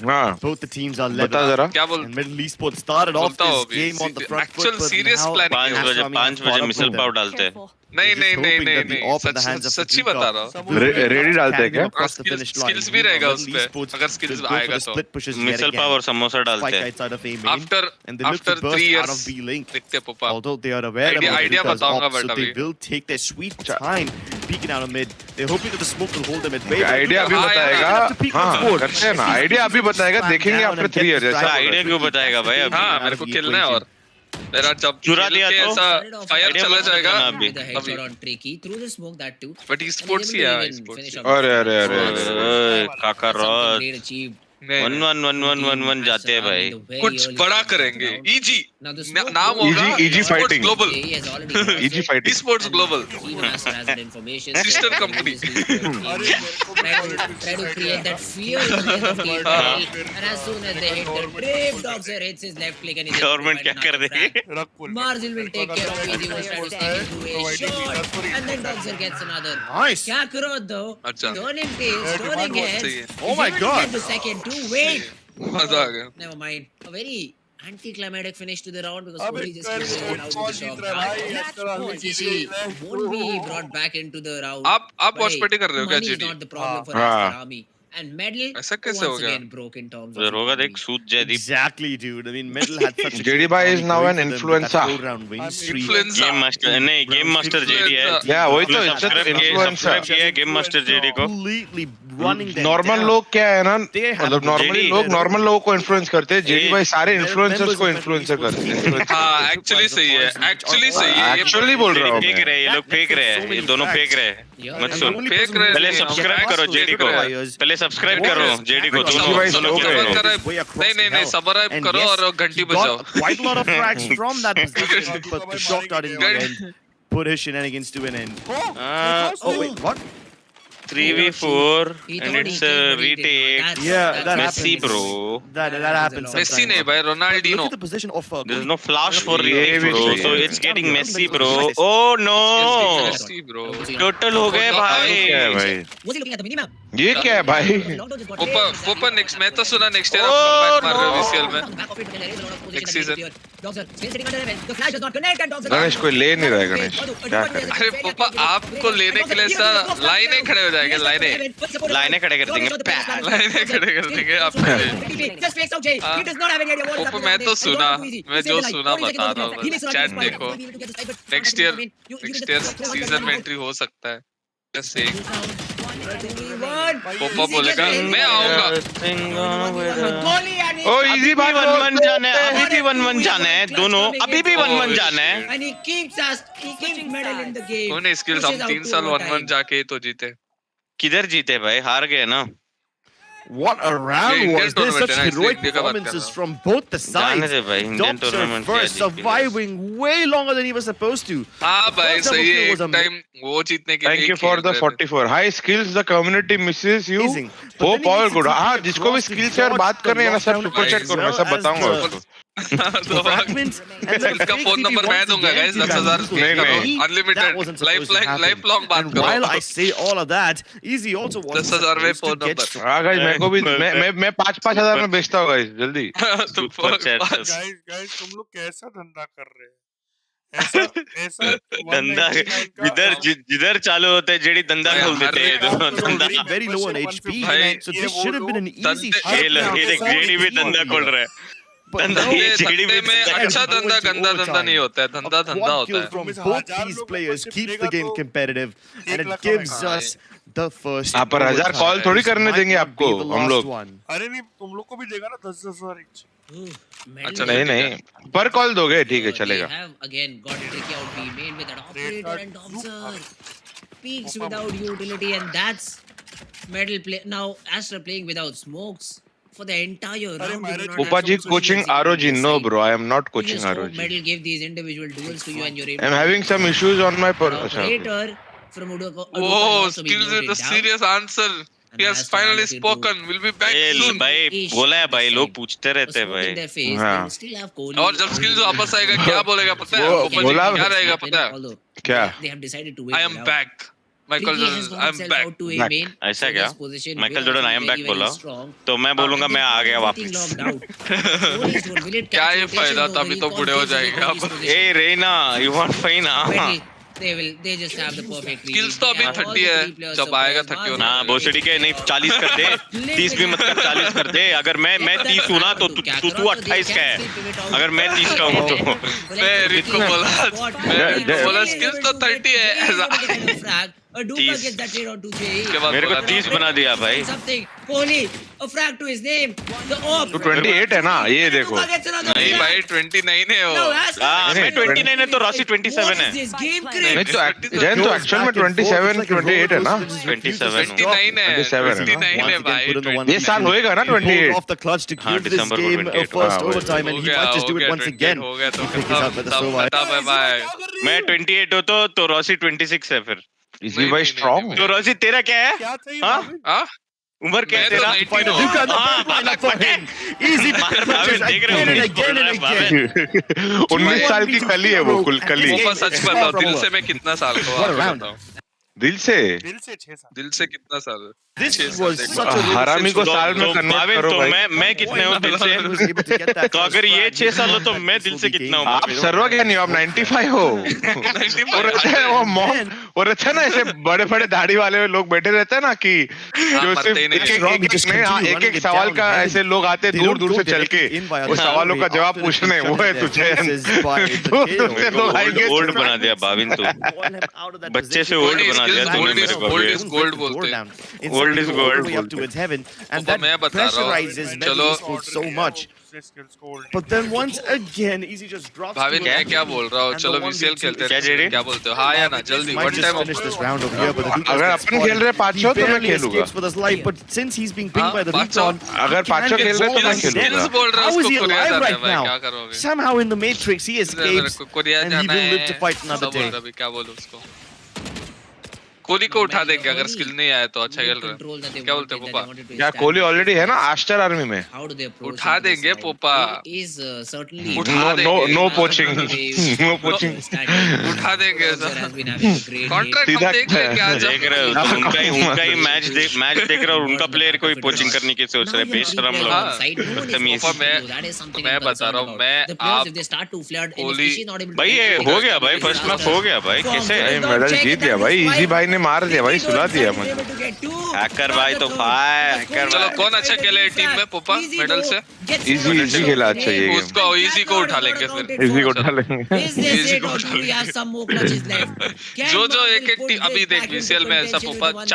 हाँ Both the teams are बता level जरा। up. क्या बोल? And Middle Esports started off बोलता हूँ this game on the front Actual foot, but serious now planning है। 5 बजे मिसल पाव डालते हैं। नहीं They're just hoping that the AWP in the नहीं, hands of सच्ची Paducah बता रहा हूँ। रेडी डालते हैं क्या? across the finish line. Skills भी रहेगा Middle उसपे, Esports अगर स्किल्स will go for आएगा the तो। split pushes yet मिसल again. पाव और समोसा डालते Spike हैं। outside of A main, after and they look to 3 burst out years of B link. देखते पोपा। Although they are aware Idea about Paducah's बताऊंगा ops, so but they अभी। will take their sweet time peeking out of mid. They're hoping that the smoke will hold them at bay. but idea अभी Paducah बताएगा। have to peek on हाँ sport. करते हैं ना, idea अभी बताएगा, देखेंगे आफ्टर 3 इयर्स। ऐसा आइडिया क्यों बताएगा भाई अभी? हाँ मेरे को खेलना है और मेरा जब चुरा खेल दिया के तो ऐसा फायर चला जाएगा अभी। With a headshot on Tricky through the smoke that too. But esports ही है esports। अरे काका रॉड Great achieved. 1-1 जाते हैं भाई। कुछ बड़ा करेंगे, इजी नाम होगा EG fighting. Global EG fighting. Esports global Gamemaster has that information. Sister company. Try to create that fear in the minds of team. And as soon as they hit the brave Doxer hits his left click and Government क्या कर रही है? Margin will take care of easy was trying to sneak into a shot and then Doxer gets another. Nice. क्या करो दो? Stoning tails, stoning heads. Oh my God. The second two, wait. मजा आ गया. Never mind. A very anticlimactic finish to the round because Cody just closed it out with the shot. Won't be brought back into the round. आप Watchparty कर रहे हो क्या Money is GD? not the problem for Aster Army. And medal ऐसा कैसे हो once गया? again broke in terms of होगा देख सूद Jaideep. Exactly, dude. I mean, Metal had such a JD Bhai is now an influencer. Influencer. Game master नहीं, Game Master JD है. Yeah, वही तो influencer. किया है Game Master JD को. Completely running them normal down. लोग क्या है ना, मतलब नॉर्मली लोग नॉर्मल लोगों को इन्फ्लुएंस करते हैं. जेडी भाई सारे इन्फ्लुएंसर्स को इन्फ्लुएंसर करते हैं. हाँ एक्चुअली सही है. एक्चुअली बोल रहा हूँ फेंक मैं. रहे हैं, ये लोग फेंक रहे हैं, ये दोनों फेंक रहे हैं. मत सुन. फेंक रहे हैं. पहले सब्सक्राइब करो JD को. पहले सब्सक्राइब करो JD को. नहीं सब्सक्राइब करो और घंटी बजाओ. Quite a lot of frags from that position, but the shot dart in the end put his shenanigans to an end. Oh wait, what? 3v4 and it's a retake. Yeah, that Messi, happens. bro. That happens. Messi नहीं भाई, Ronaldinho. Look at the position of There's no flash for retake, bro. So it's getting messy, bro. Oh no! Messi, bro. Total हो गए भाई. Was he looking at the minimap? ये क्या है भाई? पोपा नेक्स्ट मैं तो सुना नेक्स्ट ईयर आप कमबैक मार रहे हो VCL में. Next season. गणेश कोई ले नहीं रहा है. गणेश क्या करे? अरे पोपा आपको लेने के लिए सर लाइनें खड़े हो जाएंगे. लाइनें खड़े कर देंगे. लाइनें खड़े कर देंगे आपके लिए. पोपा मैं तो सुना, मैं जो सुना बता रहा हूँ. चैट देखो. नेक्स्ट ईयर सीजन में एंट्री हो सकता है. जैसे पोपा बोलेगा मैं आऊंगा. ओ इजी बात. 1-1 जाना है. अभी भी 1-1 जाना है. दोनों अभी भी 1-1 जाना है. And he keeps medal in the game. कौन स्किल्स हम 3 साल 1-1 जाके तो जीते. किधर जीते भाई? हार गए ना. What a round was this? Such tournament, heroic India का बात कर performances रहा हूँ. from both the sides. जाने दे भाई, Indian Doxer tournament first क्या जीत surviving way longer than he was supposed to. हाँ भाई First सही है. double kill एक was टाइम वो जीतने के लिए. Thank you for the 44 high skills. The community misses you. Amazing. But Hope then he all gets good. to हाँ keep जिसको भी across the skills है और dodge, बात करनी है ना the सब lockdown सुपर चैट करो. मैं as सब well as बताऊंगा the उसको. fragments and then इसका fake फोन TP नंबर मैं once दूंगा again गाइस. to 10,000 नहीं, नहीं. That unlimited wasn't supposed to happen. Life long बात And करो. while I say all of that, Easy also wasn't 10,000 में supposed to phone get number. हाँ guys मेरे को भी मैं 5-5 हजार में बेचता हूँ गाइस जल्दी. तुम गाइस तुम लोग कैसा धंधा कर रहे हैं? ऐसा धंधा जिधर जिधर चालू होता है जेडी धंधा खोल देते हैं. धंधा very low on HP. भाई, So this should have been an easy shot. ये देख जेडी भी धंधा खोल रहा है. धंधा ये जेडी धंधे भी में अच्छा धंधा गंदा धंधा नहीं होता है. धंधा धंधा Quad होता kill है. from both these players keeps the game competitive, and it gives us the first. हाँ पर 1000 कॉल थोड़ी करने देंगे आपको हम लोग. अरे नहीं तुम लोग को भी देगा ना 10,000 each. अच्छा नहीं पर कॉल दोगे ठीक है चलेगा. They have again got it tricky out B-main with that operator and Doxer peaks without utility, and that's medal play. Now Aster playing without smokes for the entire round. Upaji coaching ROG. No bro, I am not coaching ROG. Medal give these individual duels to you and you're able I'm having some issues on my operator from Udo. Oh, skills with a serious answer. He has finally spoken. We'll be back soon. भाई बोला है भाई, लोग पूछते रहते हैं भाई. हाँ. और जब skills वापस आएगा क्या बोलेगा पता है? बोला क्या रहेगा पता है? क्या? They have decided to I am back. Michael Jordan, I'm back. ऐसा क्या? Michael Jordan, I am back बोला तो मैं बोलूँगा मैं आ गया वापस. क्या ये फायदा? तभी तो बूढ़े हो जाएंगे आप. Hey Reina, you want fine ना? They just have the perfect skills तो अभी 30 है. जब आएगा 30 होना. हाँ भोसड़ी के नहीं 40 कर दे. 30 भी मत कर 40 कर दे. अगर मैं 30 हूँ ना तो तू 28 का है. अगर मैं 30 का हूँ तो मैं रिक को बोला skills तो 30 है. मेरे को 30 बना दिया भाई। तू 28 है ना, ये देखो। नहीं भाई 29 है वो। मैं 29 है तो रॉसी 27 है। नहीं तो जैन तो एक्चुअल में 27 28 है ना। 29 है भाई। ये साल होएगा ना 28। Off the clutch to हाँ, give this दिसंबर को game a 28 first हो overtime, and he might just do it once again. हो गया तो Pick this up with the Zowie. बता भाई। मैं 28 हो तो रॉसी 26 है फिर। इजी भाई स्ट्रांग। तो रॉसी तेरा क्या है? क्या चाहिए हाँ? भाभी? हाँ? उम्र क्या है मैं तो तेरा? 19 हूँ। Look at the ball line for him. Easy punches देख रहे again हो? and again and again. 19 साल की कली है वो, कुल कली। पोपा सच बताओ, दिल से मैं कितना साल को What a आपको round. बताऊं? दिल से 6 साल। दिल से कितना साल? This 6 was साल। such a हरामी को साल में कन्वर्ट भाविन करो तो भाई। मैं कितने हूँ दिल से? was able to get that तो अगर ये 6 साल हो तो मैं दिल से कितना हूँ? आप सर्वज्ञानी हो, आप 95 हो। और अच्छा है वो मॉम, और अच्छा ना ऐसे बड़े बड़े दाढ़ी वाले लोग बैठे रहते हैं ना कि जो मरते ही नहीं। एक सवाल का ऐसे लोग आते दूर दूर से चल के वो सवालों का जवाब पूछने, वो है तुझे लोग आएंगे। ओल्ड बना दिया भाविन तू, बच्चे से ओल्ड बना दिया तूने मेरे को। Old is gold बोलते हैं। Old is gold up to its heaven, and तो that मैं बता रहा हूँ। pressurizes चलो। Medley Esports so much. But then once again, Easy just drops. Bhavin मैं क्या बोल रहा हूँ? चलो VCL खेलते हैं। क्या बोलते हो? हाँ या ना? जल्दी Might one just time finish this round over here, but the अगर अपन खेल रहे 500 तो मैं खेलूंगा। for this life, but since he's being pinged by the पाँच सौ। recon, अगर 500 खेल रहे तो मैं खेलूंगा। बोल रहा how हूँ is he उसको कोरिया alive जाना है right भाई, now? क्या करोगे? Somehow in the Matrix he escapes, Korea and he जाना will है। live to fight another सब बोल day. रहा अभी, क्या बोलूं उसको? कोहली को उठा देंगे अगर स्किल नहीं आया तो। अच्छा खेल रहे हैं। क्या बोलते हो पोपा? क्या कोहली ऑलरेडी है ना आस्टर आर्मी में? उठा देंगे पोपा। No poaching, no poaching. उठा देंगे कॉन्ट्रैक्ट सीधा हम देख लेंगे आज। देख रहे हो तो उनका ही मैच देख रहा हूँ, उनका प्लेयर कोई कोचिंग करने की सोच रहे हैं। बेशरम लोग, बदतमीज। मैं बता रहा हूँ, मैं आप कोहली भाई ये हो गया भाई, फर्स्ट मैच हो गया भाई। कैसे मेडल जीत गया भाई, इजी भाई ने मार दिया भाई, सुला दिया मुझे। हैकर भाई तो हैकर। चलो कौन अच्छा खेले टीम में पोपा मेडल से? इजी खेला अच्छा ये गेम। उसको इजी को उठा लेंगे फिर। इजी को उठा लेंगे। जो एक टीम अभी देख VCL में ऐसा पोपा